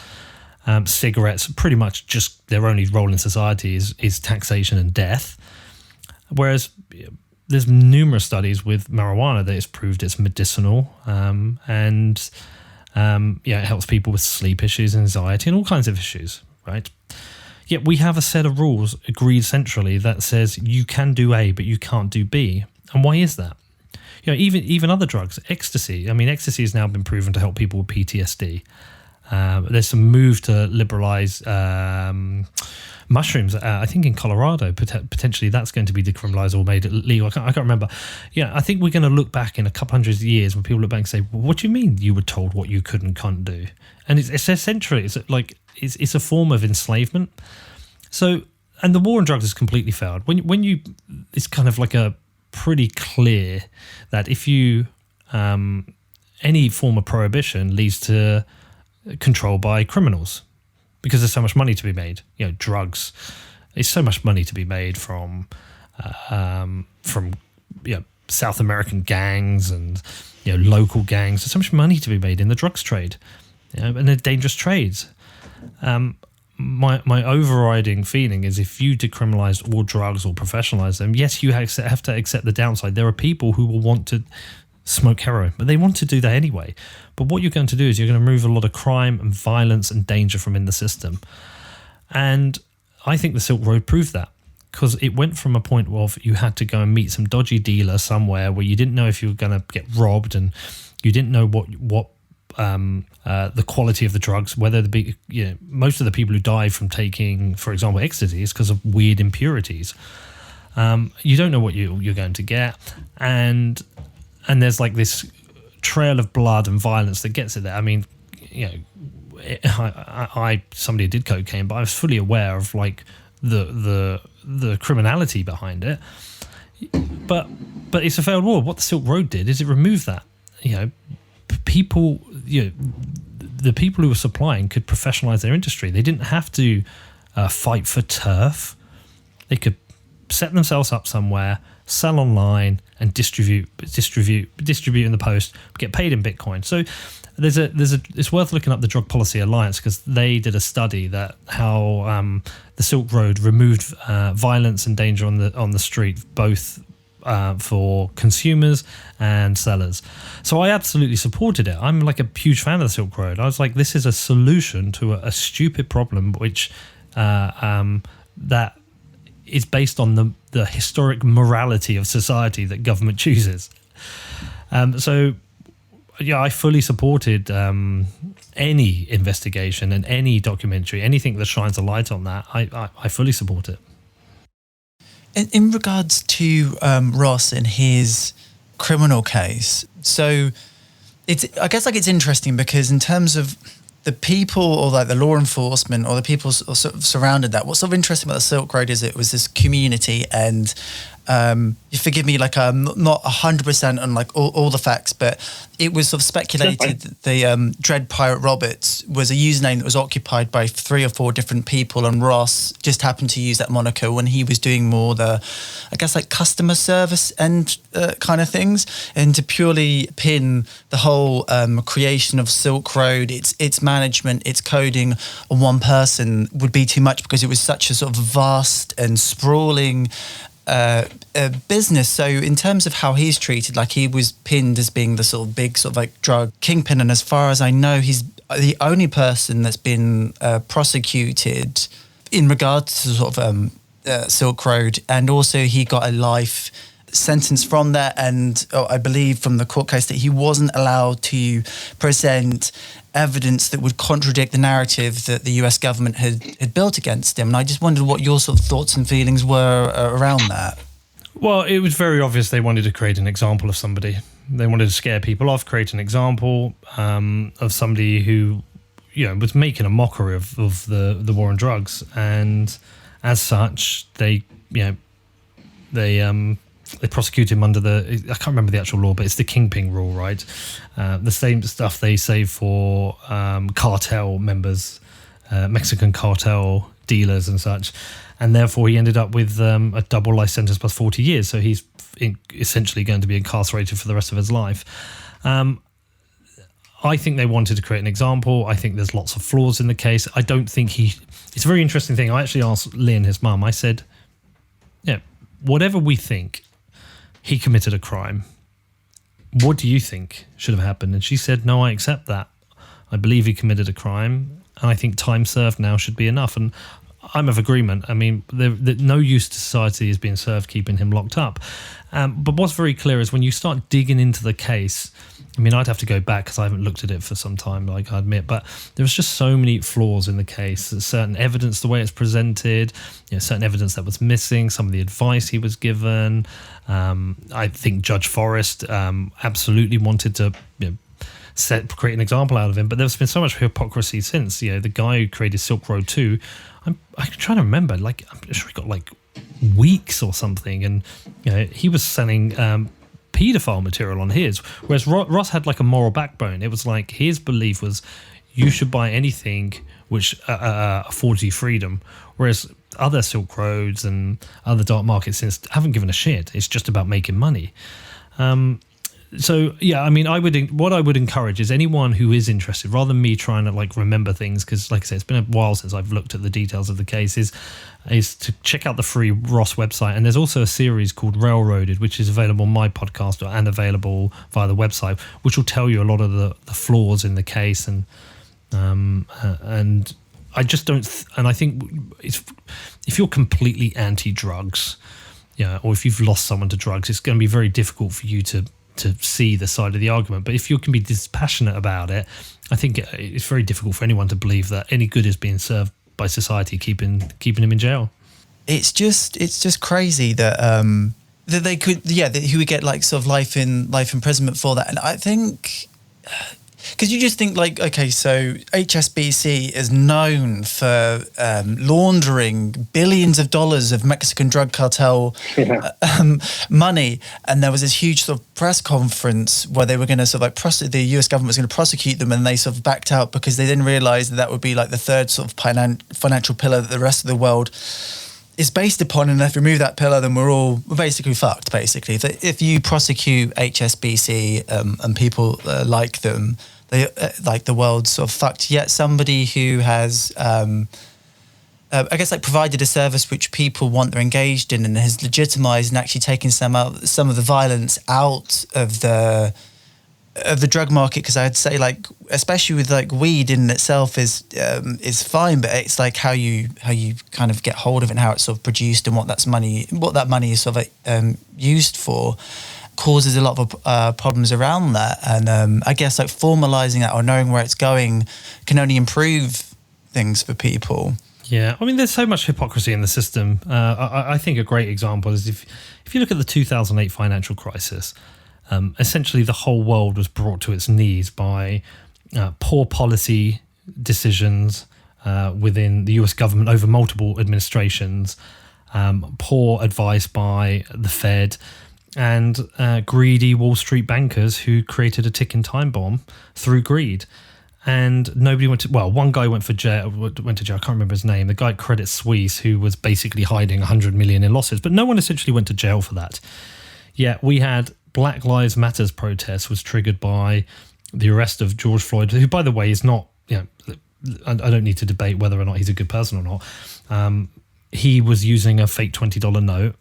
Cigarettes, pretty much just their only role in society is taxation and death. Whereas there's numerous studies with marijuana that it's proved it's medicinal, and it helps people with sleep issues, anxiety, and all kinds of issues, right? Yet we have a set of rules agreed centrally that says you can do A, but you can't do B. And why is that? Even other drugs, ecstasy. I mean, ecstasy has now been proven to help people with PTSD. There's some move to liberalize mushrooms. I think in Colorado, potentially that's going to be decriminalized or made legal. I can't remember. I think we're going to look back in a couple hundred years when people look back and say, well, what do you mean you were told what you could and can't do? And it's essentially, it's a form of enslavement. So, and the war on drugs has completely failed. It's kind of like a pretty clear that if you, any form of prohibition leads to control by criminals, because there's so much money to be made. Drugs, there's so much money to be made from South American gangs and local gangs. There's so much money to be made in the drugs trade, and they're dangerous trades. My overriding feeling is if you decriminalize all drugs or professionalize them, yes, you have to accept the downside. There are people who will want to smoke heroin, but they want to do that anyway. But what you're going to do is you're going to remove a lot of crime and violence and danger from in the system. And I think the Silk Road proved that, because it went from a point of you had to go and meet some dodgy dealer somewhere where you didn't know if you were going to get robbed, and you didn't know what the quality of the drugs, whether most of the people who die from taking, for example, ecstasy is because of weird impurities. You don't know what you're going to get, and there's like this trail of blood and violence that gets it there. I mean, somebody who did cocaine, but I was fully aware of like the criminality behind it. But it's a failed war. What the Silk Road did is it removed that. People, the people who were supplying could professionalize their industry. They didn't have to fight for turf. They could set themselves up somewhere, sell online, and distribute in the post, get paid in Bitcoin. So it's worth looking up the Drug Policy Alliance, because they did a study that how the Silk Road removed violence and danger on the street, both for consumers and sellers. So I absolutely supported it. I'm like a huge fan of the Silk Road. I was like, this is a solution to a stupid problem, which that is based on the historic morality of society that government chooses. So yeah, I fully supported any investigation and any documentary, anything that shines a light on that. I fully support it. In regards to Ross and his criminal case, so I guess it's interesting because in terms of the people or like the law enforcement or the people sort of surrounded that, what's sort of interesting about the Silk Road is it was this community, and you forgive me, like I'm not 100% on like all the facts, but it was sort of speculated that the Dread Pirate Roberts was a username that was occupied by 3 or 4 different people, and Ross just happened to use that moniker when he was doing more the, I guess, like customer service and kind of things, and to purely pin the whole creation of Silk Road, its management, its coding on one person would be too much, because it was such a sort of vast and sprawling business. So in terms of how he's treated, like he was pinned as being the sort of big sort of like drug kingpin, and as far as I know, he's the only person that's been prosecuted in regards to sort of Silk Road, and also he got a life sentence from that, and I believe from the court case that he wasn't allowed to present evidence that would contradict the narrative that the US government had built against him. And I just wondered what your sort of thoughts and feelings were around that. Well, it was very obvious they wanted to create an example of somebody. They wanted to scare people off, create an example of somebody who, was making a mockery of the war on drugs. And as such, they prosecute him under I can't remember the actual law, but it's the Kingpin Rule, right? The same stuff they say for cartel members, Mexican cartel dealers and such. And therefore he ended up with a double life sentence plus 40 years. So he's essentially going to be incarcerated for the rest of his life. I think they wanted to create an example. I think there's lots of flaws in the case. I don't think it's a very interesting thing. I actually asked Lynn, his mum, I said, whatever we think, he committed a crime. What do you think should have happened? And she said, no, I accept that. I believe he committed a crime, and I think time served now should be enough. And I'm of agreement. I mean, no use to society is being served keeping him locked up. But what's very clear is when you start digging into the case, I mean, I'd have to go back because I haven't looked at it for some time, like I admit, but there was just so many flaws in the case. There's certain evidence, the way it's presented, certain evidence that was missing, some of the advice he was given. I think Judge Forrest absolutely wanted to create an example out of him, but there's been so much hypocrisy since. The guy who created Silk Road 2, I'm trying to remember, like I'm sure he got like weeks or something, and he was selling paedophile material on his, whereas Ross had like a moral backbone. It was like his belief was you should buy anything which affords you freedom, whereas other Silk Roads and other dark markets since haven't given a shit. It's just about making money. So yeah, I mean, what I would encourage is anyone who is interested, rather than me trying to like remember things, because like I said, it's been a while since I've looked at the details of the case, is to check out the free Ross website. And there's also a series called Railroaded, which is available on my podcast and available via the website, which will tell you a lot of the flaws in the case. And I just don't, and I think if you're completely anti-drugs, or if you've lost someone to drugs, it's going to be very difficult for you to see the side of the argument. But if you can be dispassionate about it, I think it's very difficult for anyone to believe that any good is being served by society keeping him in jail. It's just crazy that that they could that he would get like sort of life imprisonment for that. And I think because you just think like, okay, so HSBC is known for laundering billions of dollars of Mexican drug cartel money, and there was this huge sort of press conference where they were going to sort of like the US government was going to prosecute them, and they sort of backed out because they didn't realize that would be like the third sort of financial pillar that the rest of the world is based upon, and if you remove that pillar, then we're basically fucked. Basically, if you prosecute HSBC and people like them, they like the world's sort of fucked. Yet somebody who has, I guess, like provided a service which people want, they're engaged in, and has legitimised and actually taken some of the violence out of the drug market, because I'd say, like, especially with like weed in itself is fine, but it's like how you kind of get hold of it and how it's sort of produced and what that money is sort of used for, causes a lot of problems around that. And I guess like formalizing that or knowing where it's going can only improve things for people. Yeah, I mean, there's so much hypocrisy in the system. I think a great example is if you look at the 2008 financial crisis. Essentially, the whole world was brought to its knees by poor policy decisions within the US government over multiple administrations, poor advice by the Fed, and greedy Wall Street bankers who created a ticking time bomb through greed. And nobody went to, well, one guy went to jail, I can't remember his name, the guy at Credit Suisse, who was basically hiding 100 million in losses, but no one essentially went to jail for that. Yet we had Black Lives Matters protest was triggered by the arrest of George Floyd, who, by the way, is not, I don't need to debate whether or not he's a good person or not. He was using a fake $20 note,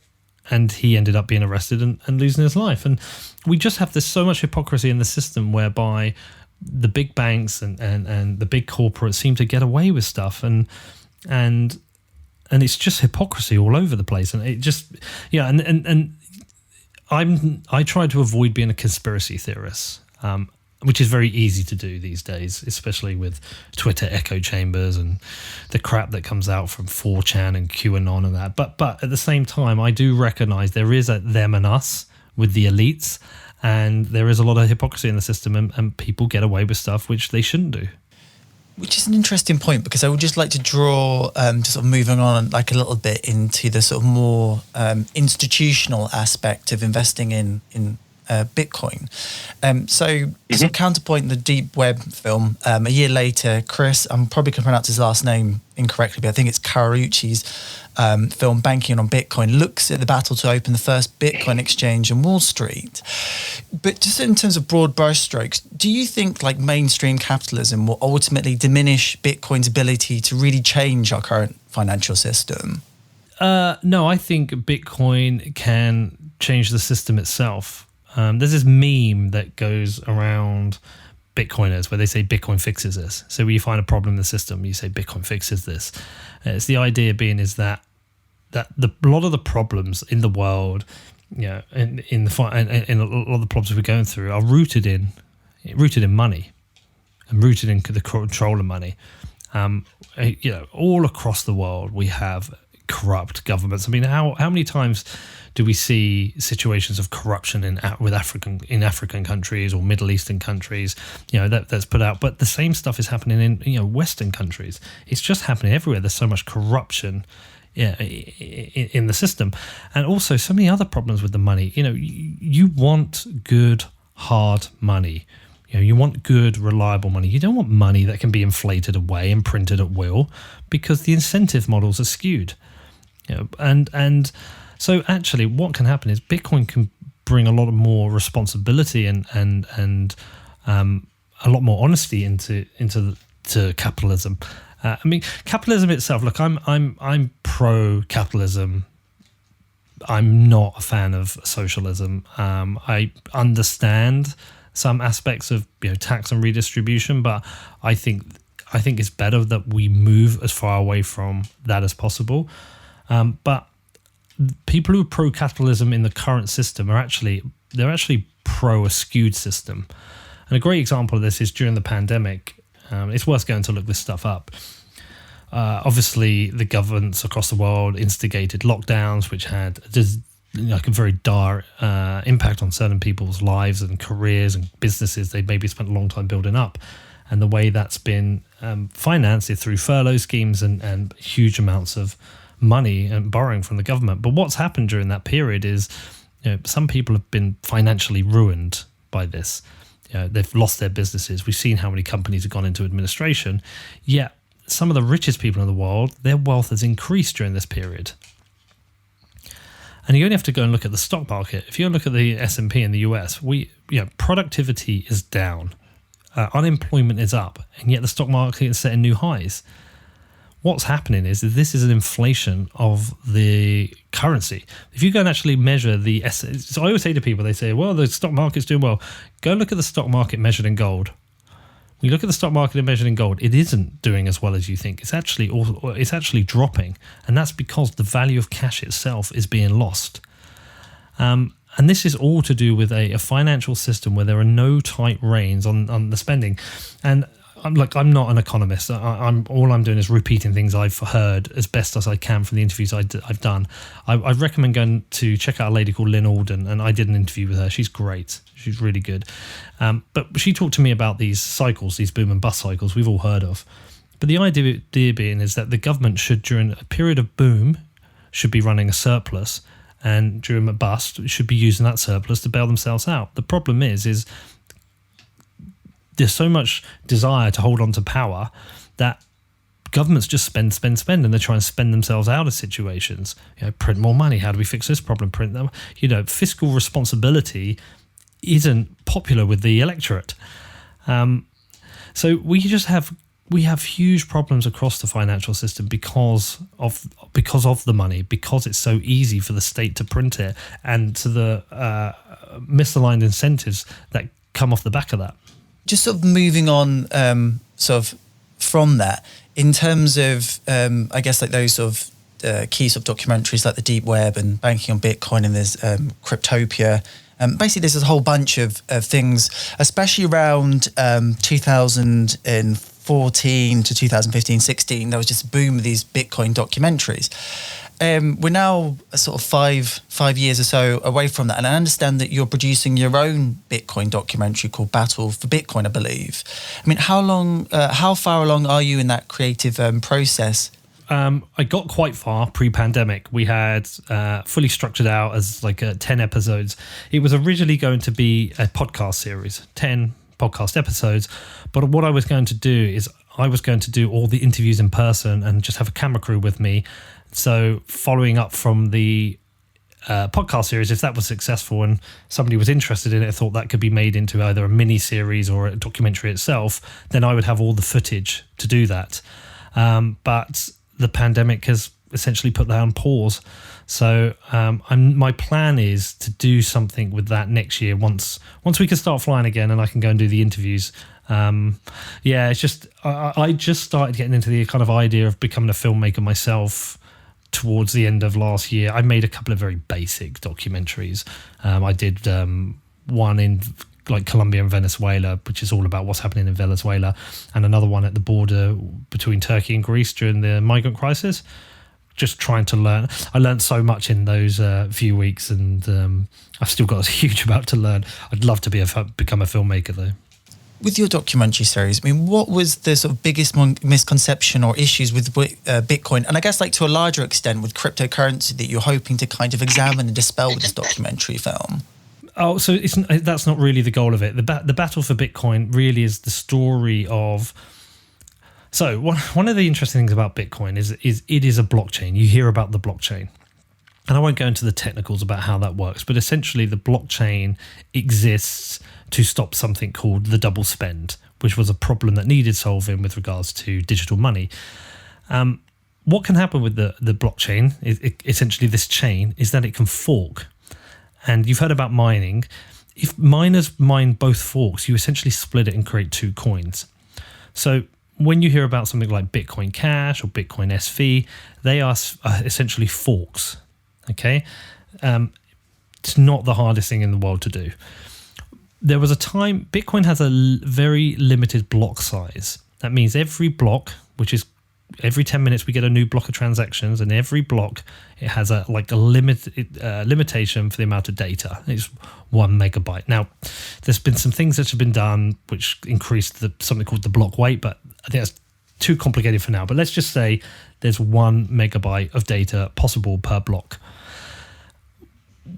and he ended up being arrested and losing his life. And we just have this so much hypocrisy in the system whereby the big banks and the big corporates seem to get away with stuff, and it's just hypocrisy all over the place. And it just, and I try to avoid being a conspiracy theorist, which is very easy to do these days, especially with Twitter echo chambers and the crap that comes out from 4chan and QAnon and that. But at the same time, I do recognise there is a them and us with the elites, and there is a lot of hypocrisy in the system, and people get away with stuff which they shouldn't do. Which is an interesting point, because I would just like to draw, just sort of moving on like a little bit into the sort of more institutional aspect of investing in Bitcoin. So as a counterpoint, the Deep Web film, a year later, Chris, I'm probably going to pronounce his last name incorrectly, but I think it's Carucci's film Banking on Bitcoin, looks at the battle to open the first Bitcoin exchange on Wall Street. But just in terms of broad brushstrokes, do you think like mainstream capitalism will ultimately diminish Bitcoin's ability to really change our current financial system? No, I think Bitcoin can change the system itself. There's this meme that goes around Bitcoiners where they say Bitcoin fixes this. So when you find a problem in the system, you say Bitcoin fixes this. It's the idea being is that a lot of the problems in the world, in a lot of the problems we're going through are rooted in money and rooted in the control of money. All across the world we have corrupt governments. I mean, how many times do we see situations of corruption in African countries or Middle Eastern countries, that's put out? But the same stuff is happening in Western countries. It's just happening everywhere. There's so much corruption in the system, and also so many other problems with the money. You want good hard money. You want good, reliable money. You don't want money that can be inflated away and printed at will, because the incentive models are skewed. And so actually what can happen is Bitcoin can bring a lot more responsibility and a lot more honesty into capitalism. I mean, capitalism itself, look, I'm pro-capitalism. I'm not a fan of socialism. I understand some aspects of tax and redistribution, but I think it's better that we move as far away from that as possible. But people who are pro-capitalism in the current system are actually pro a skewed system. And a great example of this is during the pandemic. It's worth going to look this stuff up. Obviously, the governments across the world instigated lockdowns, which had a very dire impact on certain people's lives and careers and businesses they maybe spent a long time building up. And the way that's been financed is through furlough schemes and huge amounts of money and borrowing from the government. But what's happened during that period is some people have been financially ruined by this. They've lost their businesses. We've seen how many companies have gone into administration. Yet some of the richest people in the world, their wealth has increased during this period. And you only have to go and look at the stock market. If you look at the S&P in the US, productivity is down, unemployment is up, and yet the stock market is setting new highs. What's happening is that this is an inflation of the currency. If you go and actually measure so I always say to people, they say, well, the stock market's doing well. Go look at the stock market measured in gold. When you look at the stock market measured in gold, it isn't doing as well as you think. It's actually dropping. And that's because the value of cash itself is being lost. And this is all to do with a financial system where there are no tight reins on the spending. And I'm not an economist. All I'm doing is repeating things I've heard as best as I can from the interviews I've done. I recommend going to check out a lady called Lynn Alden, and I did an interview with her. She's great. She's really good. But she talked to me about these cycles, these boom and bust cycles we've all heard of. But the idea being is that the government should, during a period of boom, should be running a surplus, and during a bust, should be using that surplus to bail themselves out. The problem is there's so much desire to hold on to power that governments just spend, and they try and spend themselves out of situations. Print more money. How do we fix this problem? Print them. Fiscal responsibility isn't popular with the electorate. So we have huge problems across the financial system because of the money, because it's so easy for the state to print it, and to the misaligned incentives that come off the back of that. Just sort of moving on, sort of from that, in terms of, I guess, like those sort of key sort of documentaries like the Deep Web and Banking on Bitcoin, and there's Cryptopia. Basically, there's a whole bunch of things, especially around 2014 to 2015, 16. There was just a boom of these Bitcoin documentaries. We're now sort of five years or so away from that, and I understand that you're producing your own Bitcoin documentary called Battle for Bitcoin, I believe. I mean, how far along are you in that creative process? I got quite far pre-pandemic. We had fully structured out as like 10 episodes. It was originally going to be a podcast series, 10 podcast episodes. But what I was going to do is I was going to do all the interviews in person and just have a camera crew with me. So following up from the podcast series, if that was successful and somebody was interested in it, thought that could be made into either a mini series or a documentary itself, then I would have all the footage to do that. But the pandemic has essentially put that on pause. So my plan is to do something with that next year once we can start flying again and I can go and do the interviews. It's just I just started getting into the kind of idea of becoming a filmmaker myself towards the end of last year. I made a couple of very basic documentaries. I did one in like Colombia and Venezuela, which is all about what's happening in Venezuela, and another one at the border between Turkey and Greece during the migrant crisis. Just trying to learn. I learned so much in those few weeks, and I've still got a huge amount to learn. I'd love to become a filmmaker though. With your documentary series, I mean, what was the sort of biggest misconception or issues with Bitcoin, and I guess like to a larger extent with cryptocurrency, that you're hoping to kind of examine and dispel with this documentary film? Oh, so that's not really the goal of it. The battle for Bitcoin really is the story of. So one of the interesting things about Bitcoin is it is a blockchain. You hear about the blockchain. And I won't go into the technicals about how that works, but essentially the blockchain exists to stop something called the double spend, which was a problem that needed solving with regards to digital money. What can happen with the blockchain, essentially this chain, is that it can fork. And you've heard about mining. If miners mine both forks, you essentially split it and create two coins. So when you hear about something like Bitcoin Cash or Bitcoin SV, they are essentially forks. Okay, it's not the hardest thing in the world to do. There was a time Bitcoin has a very limited block size. That means every block, which is every 10 minutes we get a new block of transactions, and every block it has a limitation for the amount of data. It's 1 megabyte. Now, there's been some things that have been done which increased something called the block weight, but I think that's too complicated for now. But let's just say there's 1 megabyte of data possible per block.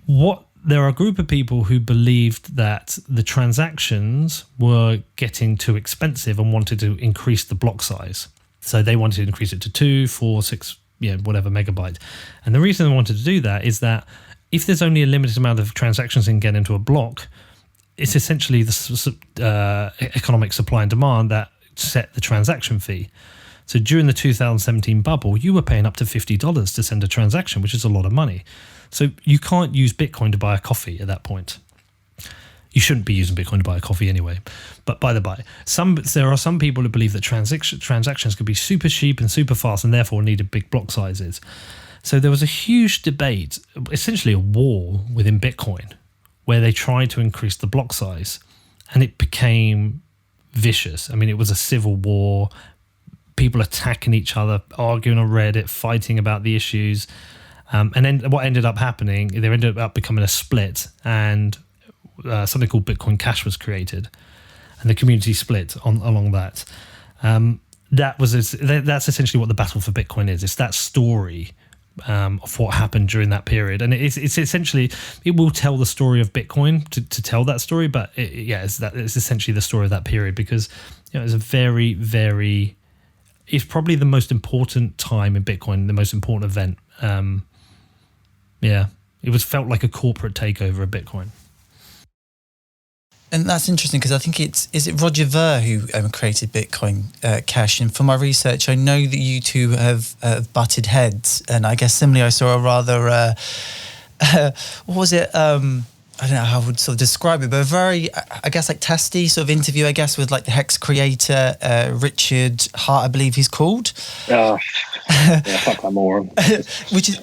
There are a group of people who believed that the transactions were getting too expensive and wanted to increase the block size. So they wanted to increase it to 2, 4, 6, whatever megabyte. And the reason they wanted to do that is that if there's only a limited amount of transactions in get into a block, it's essentially the economic supply and demand that set the transaction fee. So during the 2017 bubble, you were paying up to $50 to send a transaction, which is a lot of money. So you can't use Bitcoin to buy a coffee at that point. You shouldn't be using Bitcoin to buy a coffee anyway. But by the by, there are some people who believe that transactions could be super cheap and super fast and therefore needed big block sizes. So there was a huge debate, essentially a war within Bitcoin, where they tried to increase the block size, and it became vicious. I mean, it was a civil war, people attacking each other, arguing on Reddit, fighting about the issues. And then what ended up happening, there ended up becoming a split, and something called Bitcoin Cash was created, and the community split along that. That's essentially what the battle for Bitcoin is. It's that story of what happened during that period, and it's essentially, it will tell the story of Bitcoin to tell that story, but it's essentially the story of that period, because it's a very, very, it's probably the most important time in Bitcoin, the most important event. It felt like a corporate takeover of Bitcoin. And that's interesting, because I think is it Roger Ver who created Bitcoin Cash? And from my research, I know that you two have butted heads. And I guess similarly, I saw a rather, what was it? I don't know how I would sort of describe it, but a very, I guess, like testy sort of interview, I guess, with like the Hex creator, Richard Hart, I believe he's called. Yeah, fuck that moron. Which is...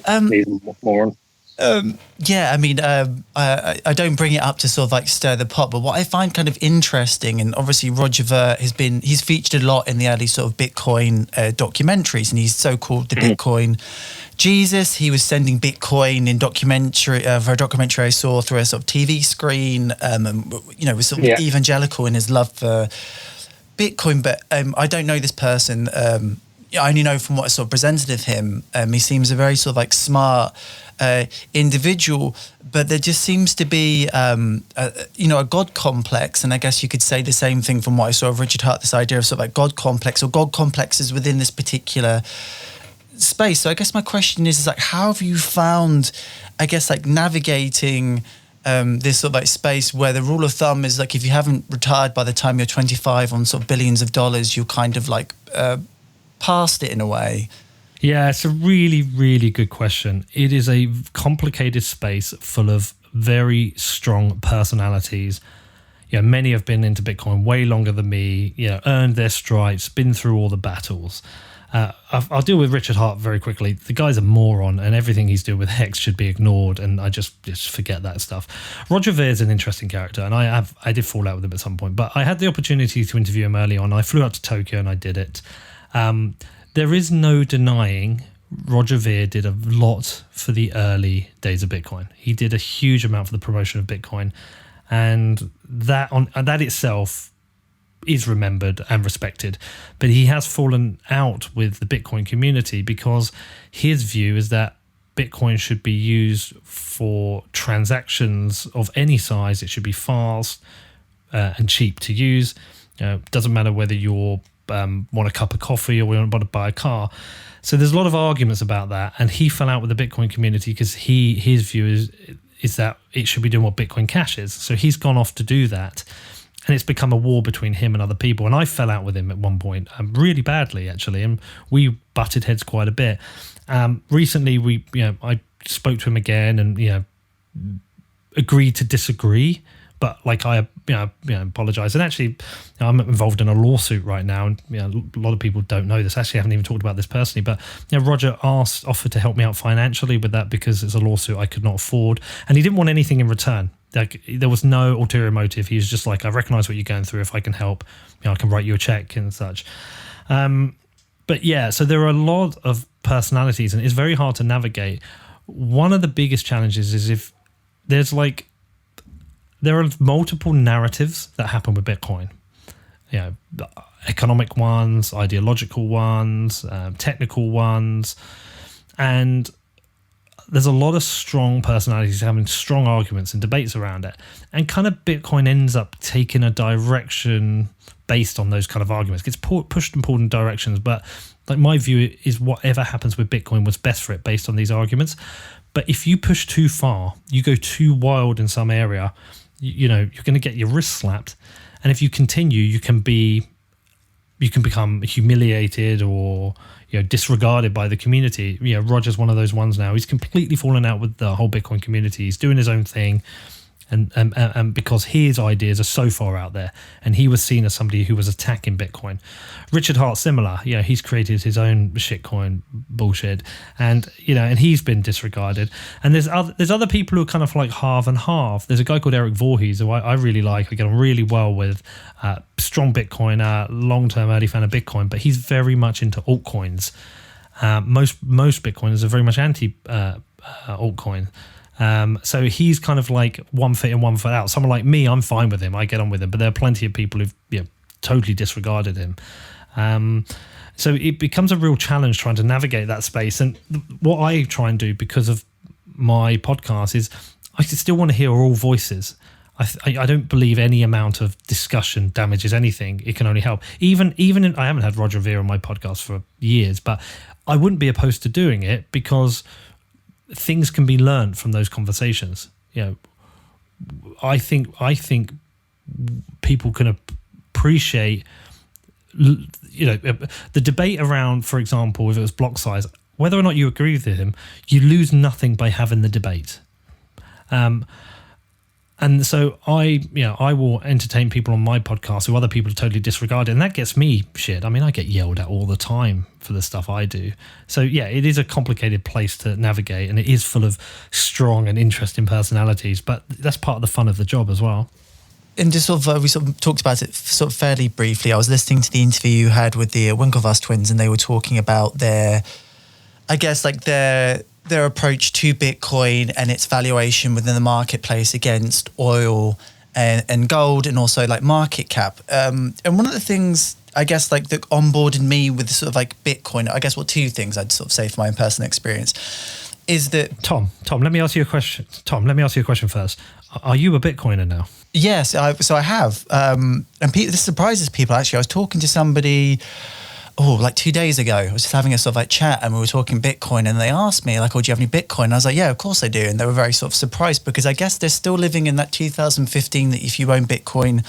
moron. I mean, I don't bring it up to sort of like stir the pot, but what I find kind of interesting, and obviously Roger Ver he's featured a lot in the early sort of Bitcoin documentaries, and he's so-called the Bitcoin Jesus. He was sending Bitcoin in for a documentary I saw through a sort of TV screen, and, was sort of evangelical in his love for Bitcoin, but I don't know this person. I only know from what I sort of presented of him. He seems a very sort of like smart individual, but there just seems to be a God complex, and I guess you could say the same thing from what I saw of Richard Hart, this idea of sort of like God complex or God complexes within this particular space. So I guess my question is like, how have you found, I guess, like navigating this sort of like space where the rule of thumb is like, if you haven't retired by the time you're 25 on sort of billions of dollars, you're kind of like past it in a way? Yeah, it's a really, really good question. It is a complicated space full of very strong personalities. Many have been into Bitcoin way longer than me, earned their stripes, been through all the battles. I'll deal with Richard Hart very quickly. The guy's a moron, and everything he's doing with Hex should be ignored, and I just forget that stuff. Roger Ver is an interesting character, and I did fall out with him at some point, but I had the opportunity to interview him early on. I flew out to Tokyo and I did it. There is no denying Roger Ver did a lot for the early days of Bitcoin. He did a huge amount for the promotion of Bitcoin, and that itself is remembered and respected. But he has fallen out with the Bitcoin community because his view is that Bitcoin should be used for transactions of any size. It should be fast and cheap to use. Doesn't matter whether you're want a cup of coffee or we want to buy a car. So there's a lot of arguments about that, and he fell out with the Bitcoin community because his view is that it should be doing what Bitcoin Cash is. So he's gone off to do that, and it's become a war between him and other people. And I fell out with him at one point, really badly actually, and we butted heads quite a bit. Recently, I spoke to him again, and agreed to disagree. But like I apologize, and actually I'm involved in a lawsuit right now, and a lot of people don't know this. Actually, I haven't even talked about this personally, but Roger offered to help me out financially with that because it's a lawsuit I could not afford, and he didn't want anything in return. Like there was no ulterior motive. He was just like, I recognize what you're going through. If I can help, I can write you a check and such. But yeah, so there are a lot of personalities, and it's very hard to navigate. One of the biggest challenges is if there's like. There are multiple narratives that happen with Bitcoin. Economic ones, ideological ones, technical ones. And there's a lot of strong personalities having strong arguments and debates around it. And kind of Bitcoin ends up taking a direction based on those kind of arguments. It gets pushed and pulled in directions. But like my view is whatever happens with Bitcoin was best for it based on these arguments. But if you push too far, you go too wild in some area, you're going to get your wrist slapped. And if you continue, you can become humiliated or disregarded by the community. Roger's one of those ones now. He's completely fallen out with the whole Bitcoin community. He's doing his own thing. And because his ideas are so far out there, and he was seen as somebody who was attacking Bitcoin. Richard Hart, similar, he's created his own shitcoin bullshit, and he's been disregarded. And there's other people who are kind of like half and half. There's a guy called Eric Voorhees who I really like. I get on really well with. Strong Bitcoiner, long-term early fan of Bitcoin, but he's very much into altcoins. Most Bitcoiners are very much anti altcoin. So he's kind of like 1 foot in, 1 foot out. Someone like me, I'm fine with him. I get on with him. But there are plenty of people who've totally disregarded him. So it becomes a real challenge trying to navigate that space. And what I try and do because of my podcast is I still want to hear all voices. I don't believe any amount of discussion damages anything. It can only help. Even I haven't had Roger Ver on my podcast for years, but I wouldn't be opposed to doing it because things can be learned from those conversations. I think people can appreciate, the debate around, for example, if it was block size, whether or not you agree with him, you lose nothing by having the debate. And so I will entertain people on my podcast who other people are totally disregarded, and that gets me shit. I mean, I get yelled at all the time for the stuff I do. So yeah, it is a complicated place to navigate, and it is full of strong and interesting personalities, but that's part of the fun of the job as well. And just we talked about it fairly briefly. I was listening to the interview you had with the Winklevoss twins, and they were talking about their approach to Bitcoin and its valuation within the marketplace against oil and gold, and also like market cap. And one of the things I guess that onboarded me with Bitcoin, I guess two things I'd say from my own personal experience is that Tom, let me ask you a question. First. Are you a Bitcoiner now? Yes, so I have. And this surprises people. Actually, I was talking to somebody 2 days ago. I was just having a chat, and we were talking Bitcoin, and they asked me do you have any Bitcoin? And I was like, yeah, of course I do. And they were very surprised, because I guess they're still living in that 2015 that if you own Bitcoin,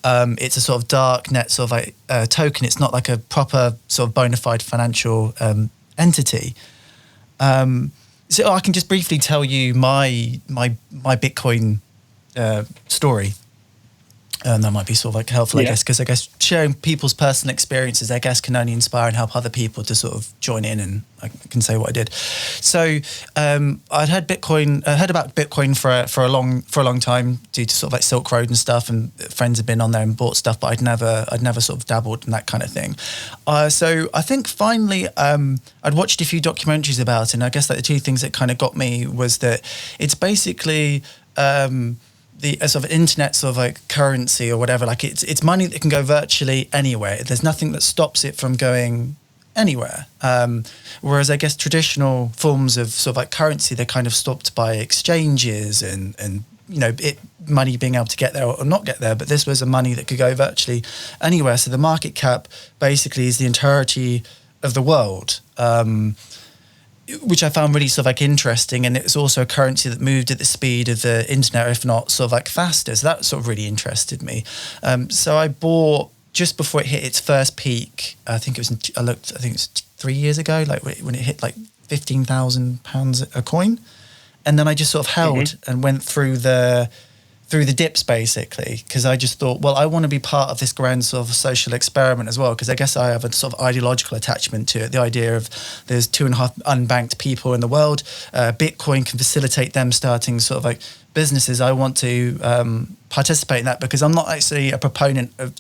it's a Darknet token. It's not like a proper bona fide financial entity. So I can just briefly tell you my Bitcoin story. And that might be helpful, I guess, because I guess sharing people's personal experiences, I guess, can only inspire and help other people to join in, and I can say what I did. So I'd heard about Bitcoin for a long time due to Silk Road and stuff, and friends had been on there and bought stuff, but I'd never dabbled in that kind of thing. So I think finally I'd watched a few documentaries about it, and I guess the two things that kind of got me was that it's basically the internet currency or whatever. It's money that can go virtually anywhere. There's nothing that stops it from going anywhere. Whereas I guess traditional forms of currency, they're kind of stopped by exchanges and money being able to get there or not get there. But this was a money that could go virtually anywhere. So the market cap basically is the entirety of the world. Which I found really interesting, and it's also a currency that moved at the speed of the internet, if not faster. So that really interested me. So I bought just before it hit its first peak. I think it was 3 years ago, when it hit £15,000 a coin, and then I just held and went through the dips, basically, because I just thought, well, I want to be part of this grand social experiment as well, because I guess I have a ideological attachment to it. The idea of there's 2.5 unbanked people in the world. Bitcoin can facilitate them starting businesses. I want to participate in that, because I'm not actually a proponent of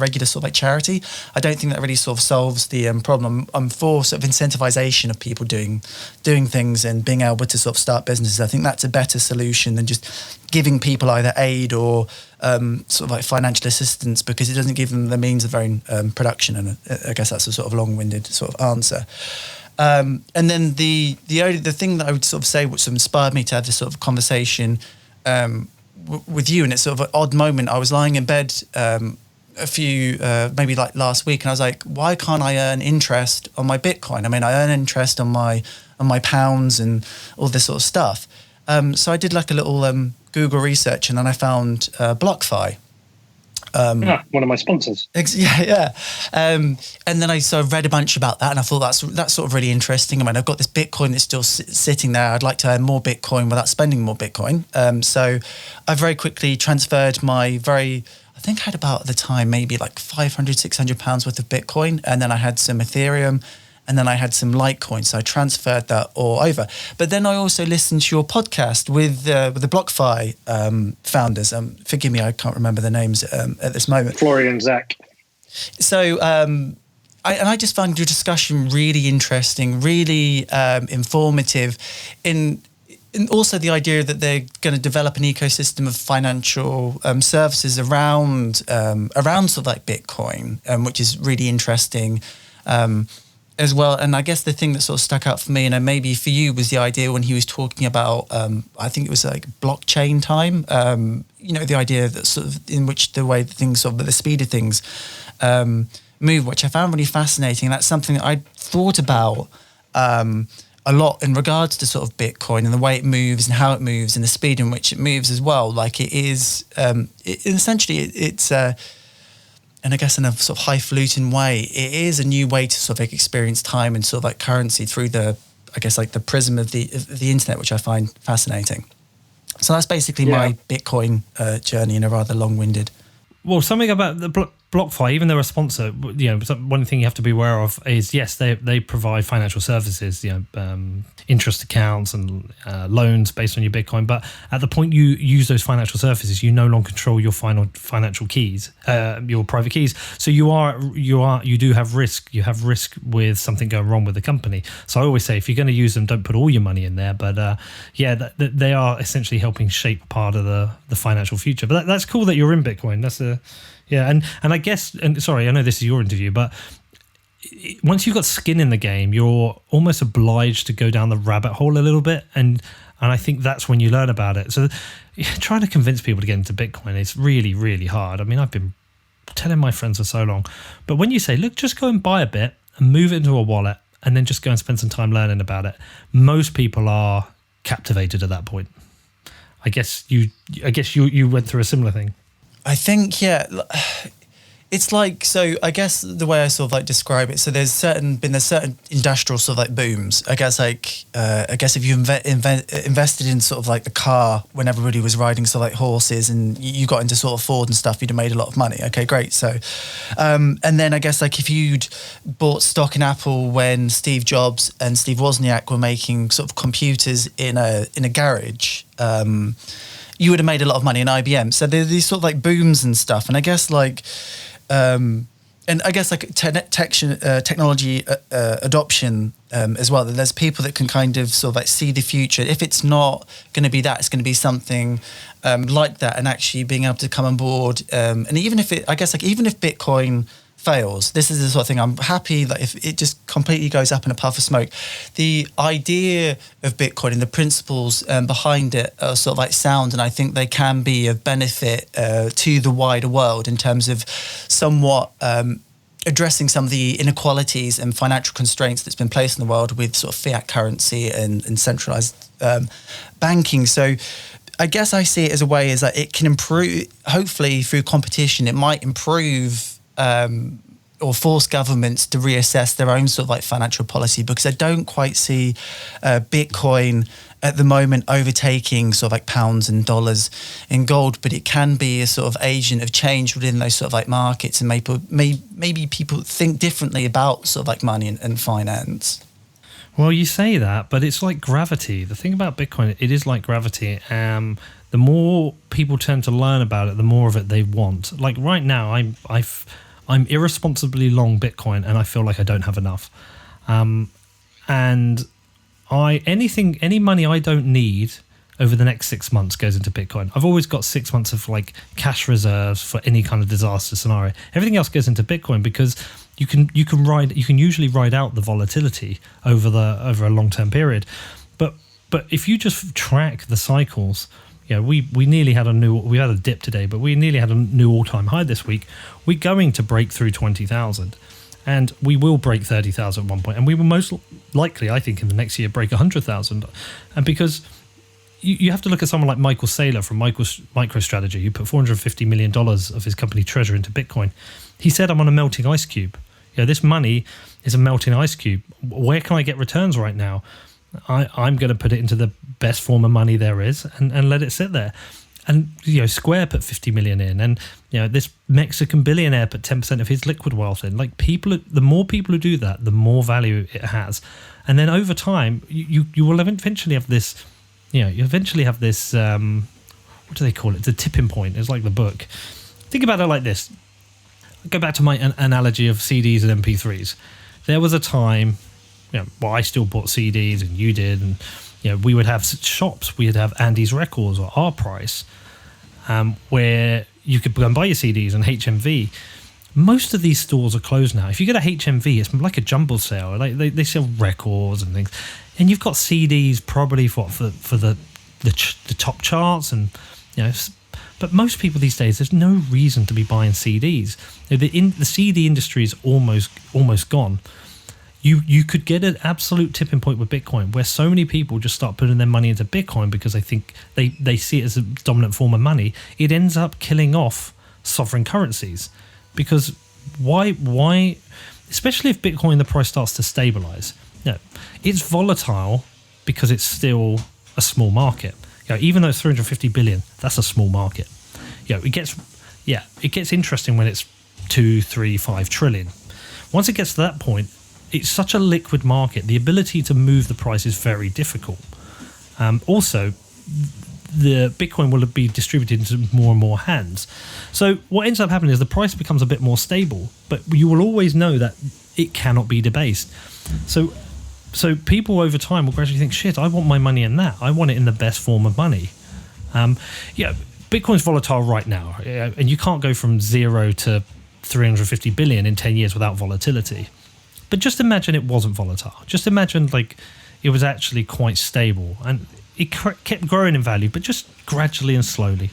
regular charity. I don't think that really solves the problem. I'm for incentivization of people doing things and being able to start businesses. I think that's a better solution than just giving people either aid or financial assistance, because it doesn't give them the means of their own production. And I guess that's a long-winded answer. And then the thing that I would say which inspired me to have this conversation with you, and it's an odd moment. I was lying in bed a few, maybe like last week, and I was like, why can't I earn interest on my Bitcoin? I mean, I earn interest on my pounds and all this sort of stuff. So I did like a little Google research, and then I found BlockFi. One of my sponsors. Yeah. And then I sort of read a bunch about that, and I thought that's sort of really interesting. I mean, I've got this Bitcoin that's still sitting there. I'd like to earn more Bitcoin without spending more Bitcoin. So I very quickly transferred I think I had about at the time maybe like 500, 600 pounds worth of Bitcoin, and then I had some Ethereum, and then I had some Litecoin, so I transferred that all over. But then I also listened to your podcast with the BlockFi founders. Forgive me, I can't remember the names at this moment. Florian and Zach. So I just found your discussion really interesting, really informative, in also the idea that they're going to develop an ecosystem of financial services around sort of like Bitcoin, which is really interesting. As well. And I guess the thing that sort of stuck out for me, and maybe for you, was the idea when he was talking about, I think it was like blockchain time, the idea that sort of in which the way that things, sort of the speed of things move, which I found really fascinating. And that's something that I thought about a lot in regards to sort of Bitcoin and the way it moves and how it moves and the speed in which it moves as well. Like it is, it's and I guess in a sort of highfalutin way, it is a new way to sort of like experience time and sort of like currency through the prism of the internet, which I find fascinating. So that's basically my Bitcoin journey in a rather long-winded. Well, something about the BlockFi, even though a sponsor, one thing you have to be aware of is, yes, they provide financial services, interest accounts and loans based on your Bitcoin. But at the point you use those financial services, you no longer control your financial keys, your private keys. So you do have risk. You have risk with something going wrong with the company. So I always say, if you're going to use them, don't put all your money in there. But they are essentially helping shape part of the financial future. But that's cool that you're in Bitcoin. And I guess, and sorry, I know this is your interview, but once you've got skin in the game, you're almost obliged to go down the rabbit hole a little bit. And I think that's when you learn about it. So trying to convince people to get into Bitcoin is really, really hard. I mean, I've been telling my friends for so long. But when you say, look, just go and buy a bit and move it into a wallet and then just go and spend some time learning about it, most people are captivated at that point. I guess you went through a similar thing. I think, it's like, so I guess the way I sort of like describe it, so there's certain industrial sort of like booms. I guess if you invested in sort of like the car when everybody was riding sort of like horses and you got into sort of Ford and stuff, you'd have made a lot of money. Okay, great. So, and then I guess like if you'd bought stock in Apple when Steve Jobs and Steve Wozniak were making sort of computers in a garage, you would have made a lot of money in IBM. So there's these sort of like booms and stuff. And I guess like, and I guess like technology adoption as well. That there's people that can kind of sort of like see the future. If it's not going to be that, it's going to be something like that. And actually being able to come on board. And even if even if Bitcoin fails, this is the sort of thing I'm happy that if it just completely goes up in a puff of smoke, the idea of Bitcoin and the principles behind it are sort of like sound, and I think they can be of benefit to the wider world in terms of somewhat addressing some of the inequalities and financial constraints that's been placed in the world with sort of fiat currency and centralized banking. So I guess I see it as a way is that it can improve, hopefully through competition, it might improve or force governments to reassess their own sort of like financial policy, because I don't quite see Bitcoin at the moment overtaking sort of like pounds and dollars in gold, but it can be a sort of agent of change within those sort of like markets, and maybe people think differently about sort of like money and finance. Well, you say that, but it's like gravity. The thing about Bitcoin, it is like gravity. The more people tend to learn about it, the more of it they want. Like right now, I'm irresponsibly long Bitcoin, and I feel like I don't have enough. And any money I don't need over the next 6 months goes into Bitcoin. I've always got 6 months of like cash reserves for any kind of disaster scenario. Everything else goes into Bitcoin because you can usually ride out the volatility over a long-term period. But if you just track the cycles, we nearly had we had a dip today, but we nearly had a new all-time high this week. We're going to break through 20,000, and we will break 30,000 at one point, and we will most likely, I think, in the next year break 100,000. And because you have to look at someone like Michael Saylor from MicroStrategy, who put $450 million of his company treasure into Bitcoin. He said, I'm on a melting ice cube. This money is a melting ice cube. Where can I get returns right now? I'm going to put it into the best form of money there is and let it sit there. And, Square put 50 million in, and, this Mexican billionaire put 10% of his liquid wealth in. Like, the more people who do that, the more value it has. And then over time, you will eventually have this, you eventually have this, what do they call it? It's a tipping point. It's like the book. Think about it like this. Go back to my analogy of CDs and MP3s. There was a time, I still bought CDs and you did, and we would have shops. We'd have Andy's Records or Our Price, where you could go and buy your CDs and HMV. Most of these stores are closed now. If you go to HMV, it's like a jumble sale. Like they sell records and things, and you've got CDs probably for the top charts and But most people these days, there's no reason to be buying CDs. The CD industry is almost gone. You could get an absolute tipping point with Bitcoin, where so many people just start putting their money into Bitcoin because they think they see it as a dominant form of money. It ends up killing off sovereign currencies, because why? Especially if Bitcoin, the price starts to stabilize. It's volatile because it's still a small market. Even though it's 350 billion, that's a small market. It gets interesting when it's 2, 3, 5 trillion. Once it gets to that point, it's such a liquid market. The ability to move the price is very difficult. Also, the Bitcoin will be distributed into more and more hands. So what ends up happening is the price becomes a bit more stable, but you will always know that it cannot be debased. So people over time will gradually think, shit, I want my money in that. I want it in the best form of money. Bitcoin's volatile right now, and you can't go from 0 to 350 billion in 10 years without volatility. But just imagine it wasn't volatile. Just imagine it was actually quite stable, and it kept growing in value, but just gradually and slowly.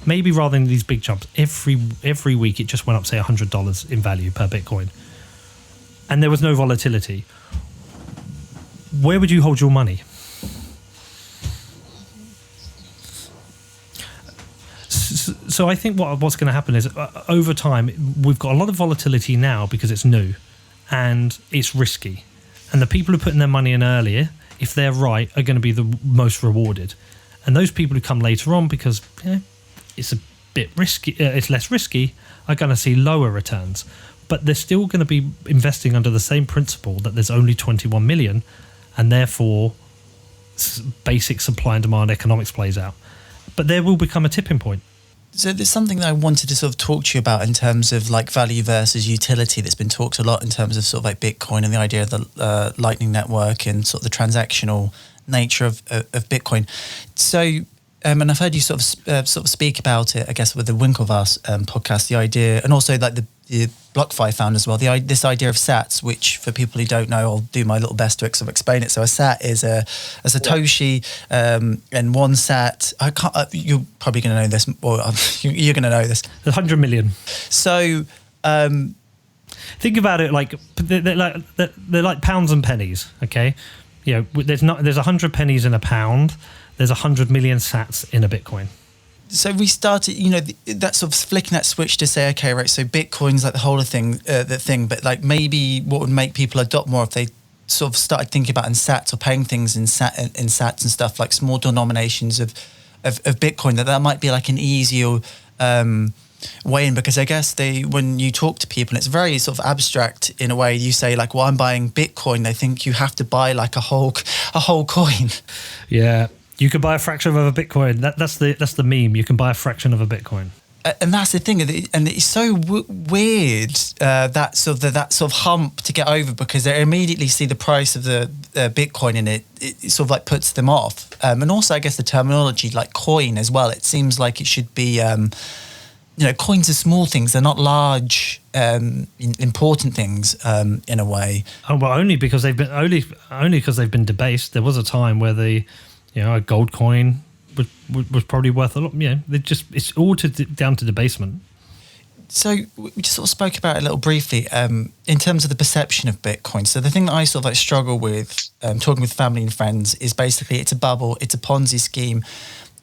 Maybe rather than these big jumps, every week it just went up, say, $100 in value per Bitcoin, and there was no volatility. Where would you hold your money? So I think what's going to happen is over time, we've got a lot of volatility now because it's new and it's risky. And the people who are putting their money in earlier, if they're right, are going to be the most rewarded. And those people who come later on because it's a bit risky, it's less risky, are going to see lower returns. But they're still going to be investing under the same principle that there's only 21 million, and therefore basic supply and demand economics plays out. But there will become a tipping point. So there's something that I wanted to sort of talk to you about in terms of value versus utility that's been talked a lot in terms of sort of Bitcoin and the idea of the Lightning Network and sort of the transactional nature of Bitcoin. So, and I've heard you sort of speak about it, I guess, with the Winklevoss podcast, the idea, and also the BlockFi found as well, this idea of sats, which for people who don't know, I'll do my little best to sort of explain it. So a sat is a Satoshi, and one sat, you're probably going to know this, or you're going to know this. 100 million. So think about it they're like pounds and pennies, okay? There's 100 pennies in a pound, there's 100 million sats in a Bitcoin. So we started, that sort of flicking that switch to say, okay, right, so Bitcoin's the whole thing, but maybe what would make people adopt more if they sort of started thinking about in sats or paying things in sats and stuff, like small denominations of Bitcoin, that might be an easier way in, because I guess when you talk to people, it's very sort of abstract in a way. You say I'm buying Bitcoin, they think you have to buy a whole coin. Yeah. You can buy a fraction of a Bitcoin. That's the meme. You can buy a fraction of a Bitcoin. And that's the thing. And it's so weird, that sort of hump to get over, because they immediately see the price of the Bitcoin, and it sort of puts them off. And also, I guess the terminology, coin as well. It seems like it should be, coins are small things. They're not large, important things in a way. Oh, well, only because they've been debased. There was a time where a gold coin was probably worth a lot. It's all down to debasement. So we just sort of spoke about it a little briefly in terms of the perception of Bitcoin. So the thing that I sort of like struggle with talking with family and friends is basically it's a bubble, it's a Ponzi scheme,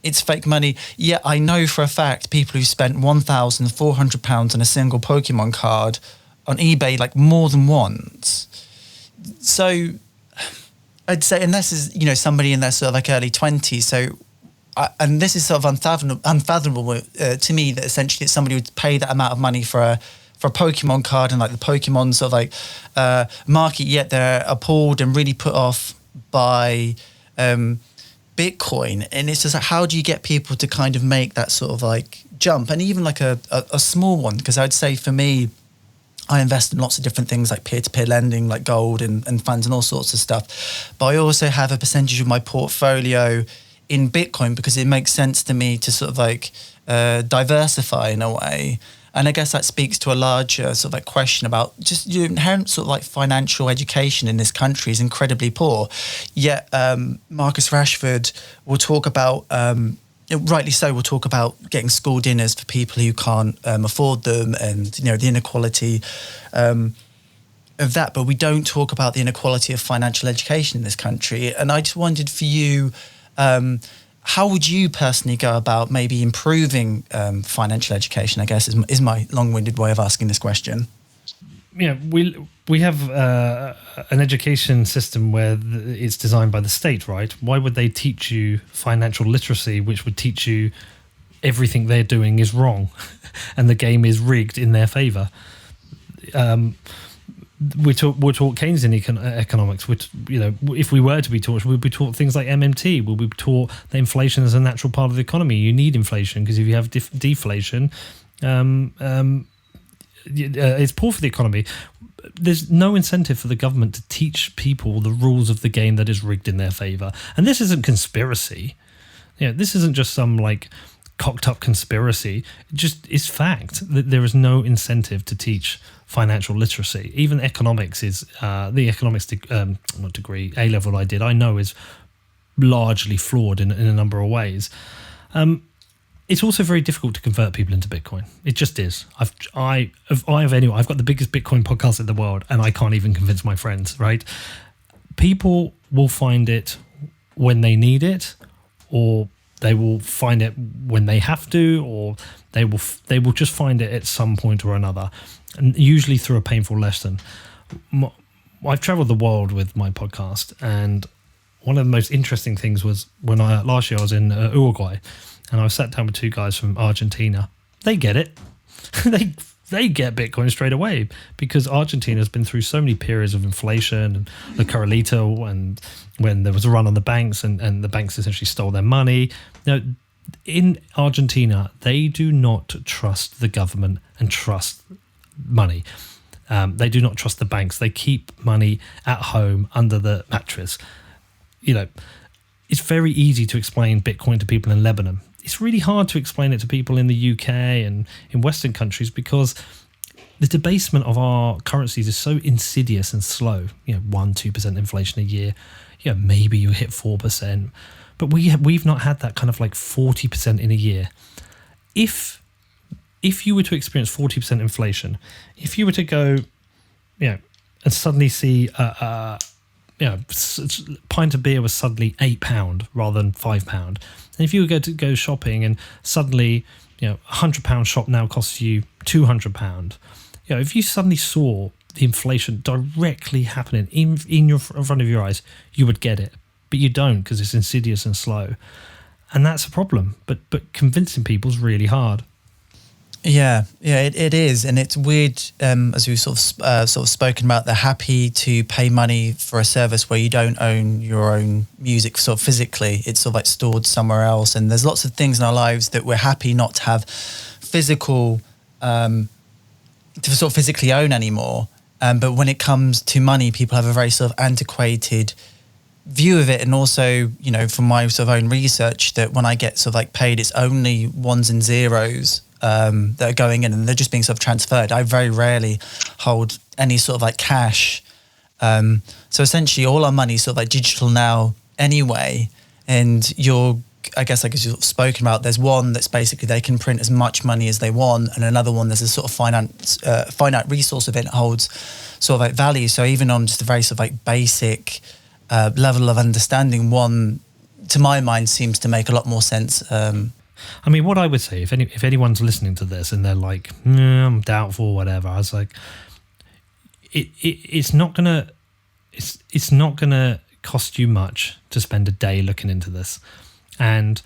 it's fake money. Yet I know for a fact people who spent £1,400 on a single Pokemon card on eBay like more than once. So I'd say, and this is, somebody in their sort of like early 20s. So and this is sort of unfathomable to me that essentially somebody would pay that amount of money for a Pokemon card and like the Pokemon sort of like market, yet they're appalled and really put off by Bitcoin. And it's just like, how do you get people to kind of make that sort of like jump? And even like a small one, because I'd say for me, I invest in lots of different things like peer-to-peer lending, like gold and funds and all sorts of stuff. But I also have a percentage of my portfolio in Bitcoin because it makes sense to me to sort of like diversify in a way. And I guess that speaks to a larger sort of like question about just your inherent sort of like financial education in this country is incredibly poor. Yet Marcus Rashford will talk about, rightly so, we'll talk about getting school dinners for people who can't afford them and, the inequality of that. But we don't talk about the inequality of financial education in this country. And I just wondered for you, how would you personally go about maybe improving financial education, I guess, is my long-winded way of asking this question. We have an education system where it's designed by the state, right? Why would they teach you financial literacy, which would teach you everything they're doing is wrong and the game is rigged in their favour? We're taught Keynesian economics, which, if we were to be taught, we'd be taught things like MMT. We'll be taught that inflation is a natural part of the economy. You need inflation because if you have deflation, it's poor for the economy. There's no incentive for the government to teach people the rules of the game that is rigged in their favour. And this isn't conspiracy. This isn't just some like cocked up conspiracy. It's fact that there is no incentive to teach financial literacy. Even economics is the economics degree A-level I did, I know is largely flawed in a number of ways. It's also very difficult to convert people into Bitcoin. It just is. I've got the biggest Bitcoin podcast in the world, and I can't even convince my friends. Right? People will find it when they need it, or they will find it when they have to, or they will just find it at some point or another, and usually through a painful lesson. I've traveled the world with my podcast, and one of the most interesting things was when last year I was in Uruguay, and I sat down with two guys from Argentina. They get it. They get Bitcoin straight away because Argentina has been through so many periods of inflation and the Corralito, and when there was a run on the banks and the banks essentially stole their money. In Argentina, they do not trust the government and trust money. They do not trust the banks. They keep money at home under the mattress. It's very easy to explain Bitcoin to people in Lebanon. It's really hard to explain it to people in the UK and in Western countries because the debasement of our currencies is so insidious and slow. 1-2% inflation a year. Maybe you hit 4%, but we've not had that kind of like 40% in a year. If you were to experience 40% inflation, if you were to go, and suddenly see a pint of beer was suddenly £8 rather than £5, and if you were going to go shopping and suddenly £100 shop now costs you £200, if you suddenly saw the inflation directly happening in front of your eyes, you would get it, but you don't because it's insidious and slow, and that's a problem. But convincing people is really hard. Yeah, it is, and it's weird. As we've sort of spoken about, they're happy to pay money for a service where you don't own your own music, sort of physically. It's sort of like stored somewhere else, and there's lots of things in our lives that we're happy not to have physical, to sort of physically own anymore. But when it comes to money, people have a very sort of antiquated view of it, and also, from my sort of own research, that when I get sort of like paid, it's only ones and zeros that are going in, and they're just being sort of transferred. I very rarely hold any sort of like cash. So essentially all our money is sort of like digital now anyway, and you're I guess like as you've spoken about, there's one that's basically they can print as much money as they want, and another one there's a sort of finite resource of it that holds sort of like value. So even on just a very sort of like basic level of understanding, one to my mind seems to make a lot more sense. I mean, what I would say, if anyone's listening to this and they're like, I'm doubtful, whatever, I was like, it's not gonna cost you much to spend a day looking into this. And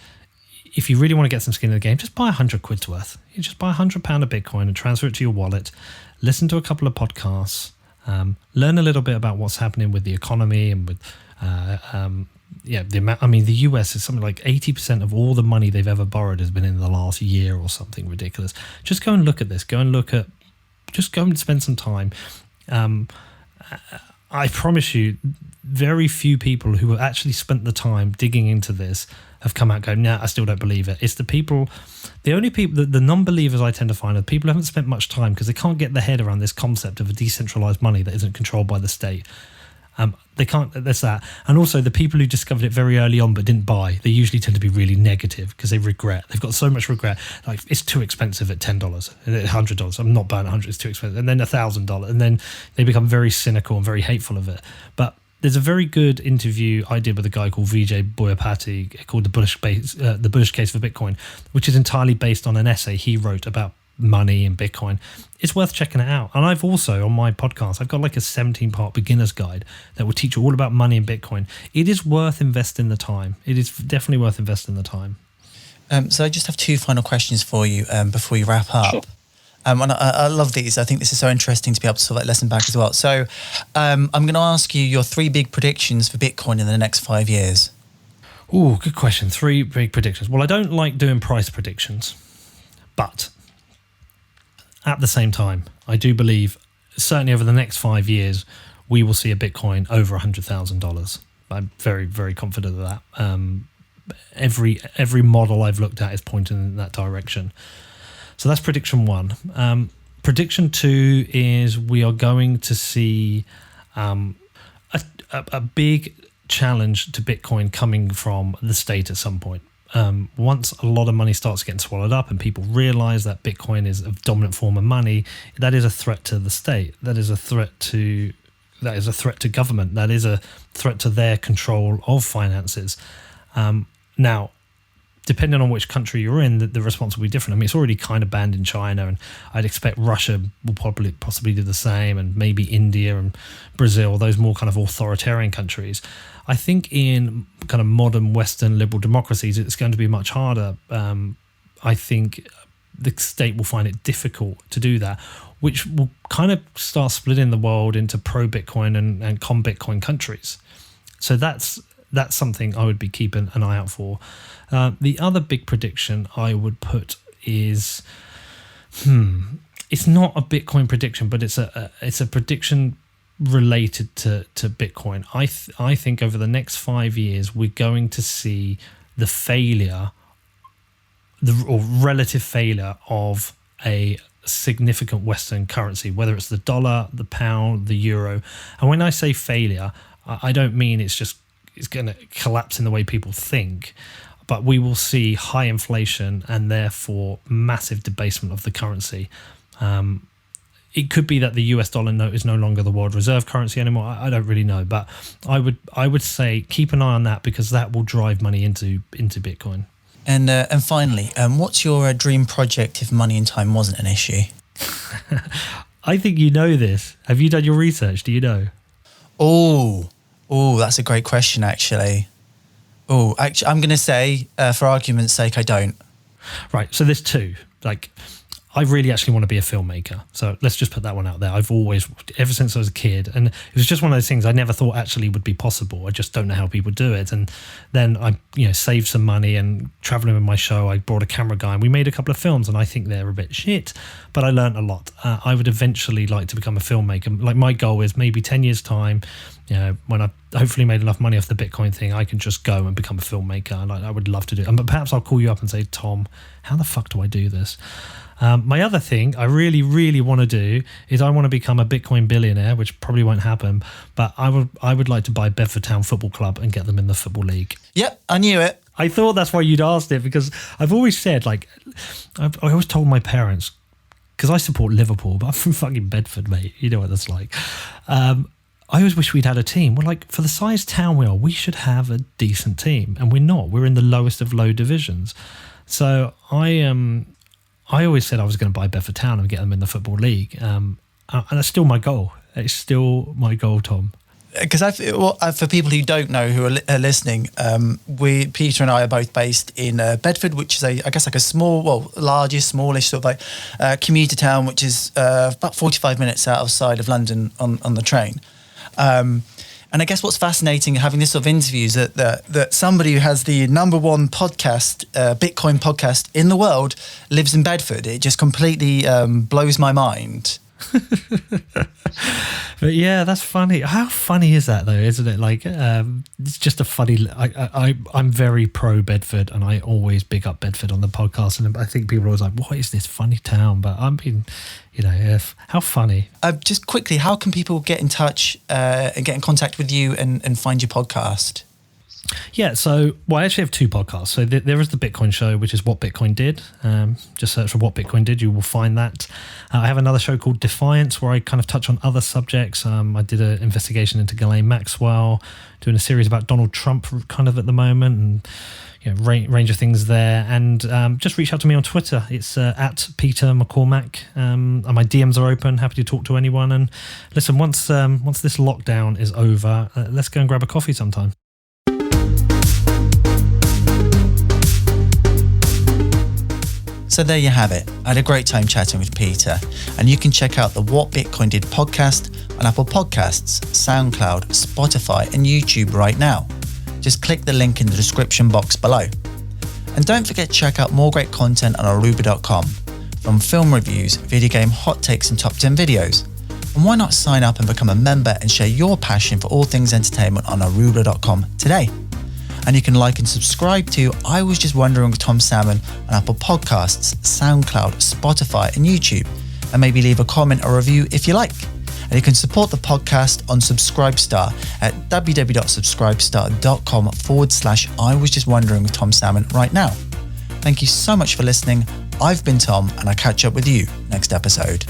if you really want to get some skin in the game, just buy £100 worth. You just buy £100 of Bitcoin and transfer it to your wallet. Listen to a couple of podcasts. Learn a little bit about what's happening with the economy and with the amount. I mean, the US is something like 80% of all the money they've ever borrowed has been in the last year or something ridiculous. Just go and look at this. Just go and spend some time. I promise you, very few people who have actually spent the time digging into this have come out going, nah, I still don't believe it. It's the only people, the non-believers I tend to find are people who haven't spent much time because they can't get their head around this concept of a decentralized money that isn't controlled by the state. They can't, that's that. And also the people who discovered it very early on but didn't buy, they usually tend to be really negative because they regret. They've got so much regret. Like, it's too expensive at $10, $100. I'm not buying $100, it's too expensive. And then $1,000. And then they become very cynical and very hateful of it. But there's a very good interview I did with a guy called Vijay Boyapati called The Bullish Case for Bitcoin, which is entirely based on an essay he wrote about money and Bitcoin. It's worth checking it out. And I've also, on my podcast, I've got like a 17-part beginner's guide that will teach you all about money and Bitcoin. It is worth investing the time. It is definitely worth investing the time. So I just have two final questions for you before you wrap up. Sure. And I love these. I think this is so interesting to be able to sort of like listen back as well. So I'm going to ask you your 3 big predictions for Bitcoin in the next 5 years. Ooh, good question. 3 big predictions. Well, I don't like doing price predictions, but at the same time, I do believe certainly over the next 5 years, we will see a Bitcoin over $100,000. I'm very, very confident of that. Every model I've looked at is pointing in that direction. So that's prediction 1. Prediction 2 is we are going to see a big challenge to Bitcoin coming from the state at some point. Once a lot of money starts getting swallowed up and people realize that Bitcoin is a dominant form of money, that is a threat to the state. That is a threat to government. That is a threat to their control of finances. Now, depending on which country you're in, the response will be different. I mean, it's already kind of banned in China, and I'd expect Russia will possibly do the same, and maybe India and Brazil, those more kind of authoritarian countries. I think in kind of modern Western liberal democracies, it's going to be much harder. I think the state will find it difficult to do that, which will kind of start splitting the world into pro-Bitcoin and con-Bitcoin countries. So that's something I would be keeping an eye out for. The other big prediction I would put is, it's not a Bitcoin prediction, but it's a prediction related to Bitcoin. I think over the next 5 years, we're going to see the failure, or relative failure of a significant Western currency, whether it's the dollar, the pound, the euro. And when I say failure, I don't mean it's going to collapse in the way people think, but we will see high inflation and therefore massive debasement of the currency. It could be that the US dollar note is no longer the world reserve currency anymore. I don't really know, but I would say keep an eye on that, because that will drive money into Bitcoin. And finally, what's your dream project if money and time wasn't an issue? I think you know this. Have you done your research? Do you know? Oh, that's a great question, actually. Actually, I'm going to say, for argument's sake, I don't. Right, so there's 2. Like, I really actually want to be a filmmaker. So let's just put that one out there. I've always, ever since I was a kid, and it was just one of those things I never thought actually would be possible. I just don't know how people do it. And then I, saved some money, and traveling with my show, I brought a camera guy and we made a couple of films, and I think they're a bit shit, but I learned a lot. I would eventually like to become a filmmaker. Like, my goal is maybe 10 years time, when I've hopefully made enough money off the Bitcoin thing, I can just go and become a filmmaker. And I would love to do it. But perhaps I'll call you up and say, Tom, how the fuck do I do this? My other thing I really, really want to do is I want to become a Bitcoin billionaire, which probably won't happen, but I would like to buy Bedford Town Football Club and get them in the Football League. Yep, I knew it. I thought that's why you'd asked it, because I've always said, like, I always told my parents, because I support Liverpool, but I'm from fucking Bedford, mate. You know what that's like. I always wish we'd had a team. Well, like, for the size town we are, we should have a decent team, and we're not. We're in the lowest of low divisions. So I always said I was going to buy Bedford Town and get them in the Football League, and that's still my goal. It's still my goal, Tom. Because for people who don't know, who are listening, Peter and I are both based in Bedford, which is I guess like a smallish sort of like commuter town, which is about 45 minutes outside of London on the train. And I guess what's fascinating having this sort of interviews that somebody who has the number one podcast, Bitcoin podcast in the world, lives in Bedford. It just completely blows my mind. But yeah, that's funny. How funny is that though, isn't it? Like, it's just a funny. I'm very pro Bedford, and I always big up Bedford on the podcast. And I think people are always like, "What is this funny town?" But I'm being, how funny. Just quickly, how can people get in touch and get in contact with you and find your podcast? Yeah, so, I actually have two podcasts. So there is the Bitcoin show, which is What Bitcoin Did. Just search for What Bitcoin Did, you will find that. I have another show called Defiance, where I kind of touch on other subjects. I did an investigation into Ghislaine Maxwell, doing a series about Donald Trump kind of at the moment, and range of things there. And just reach out to me on Twitter. It's at Peter McCormack. And my DMs are open, happy to talk to anyone. And listen, once this lockdown is over, let's go and grab a coffee sometime. So there you have it. I had a great time chatting with Peter, and you can check out the What Bitcoin Did podcast on Apple Podcasts, SoundCloud, Spotify and YouTube right now. Just click the link in the description box below. And don't forget to check out more great content on aruba.com, from film reviews, video game hot takes and top 10 videos. And why not sign up and become a member and share your passion for all things entertainment on aruba.com today? And you can like and subscribe to I Was Just Wondering with Tom Salmon on Apple Podcasts, SoundCloud, Spotify and YouTube. And maybe leave a comment or review if you like. And you can support the podcast on Subscribestar at www.subscribestar.com/I Was Just Wondering with Tom Salmon right now. Thank you so much for listening. I've been Tom, and I'll catch up with you next episode.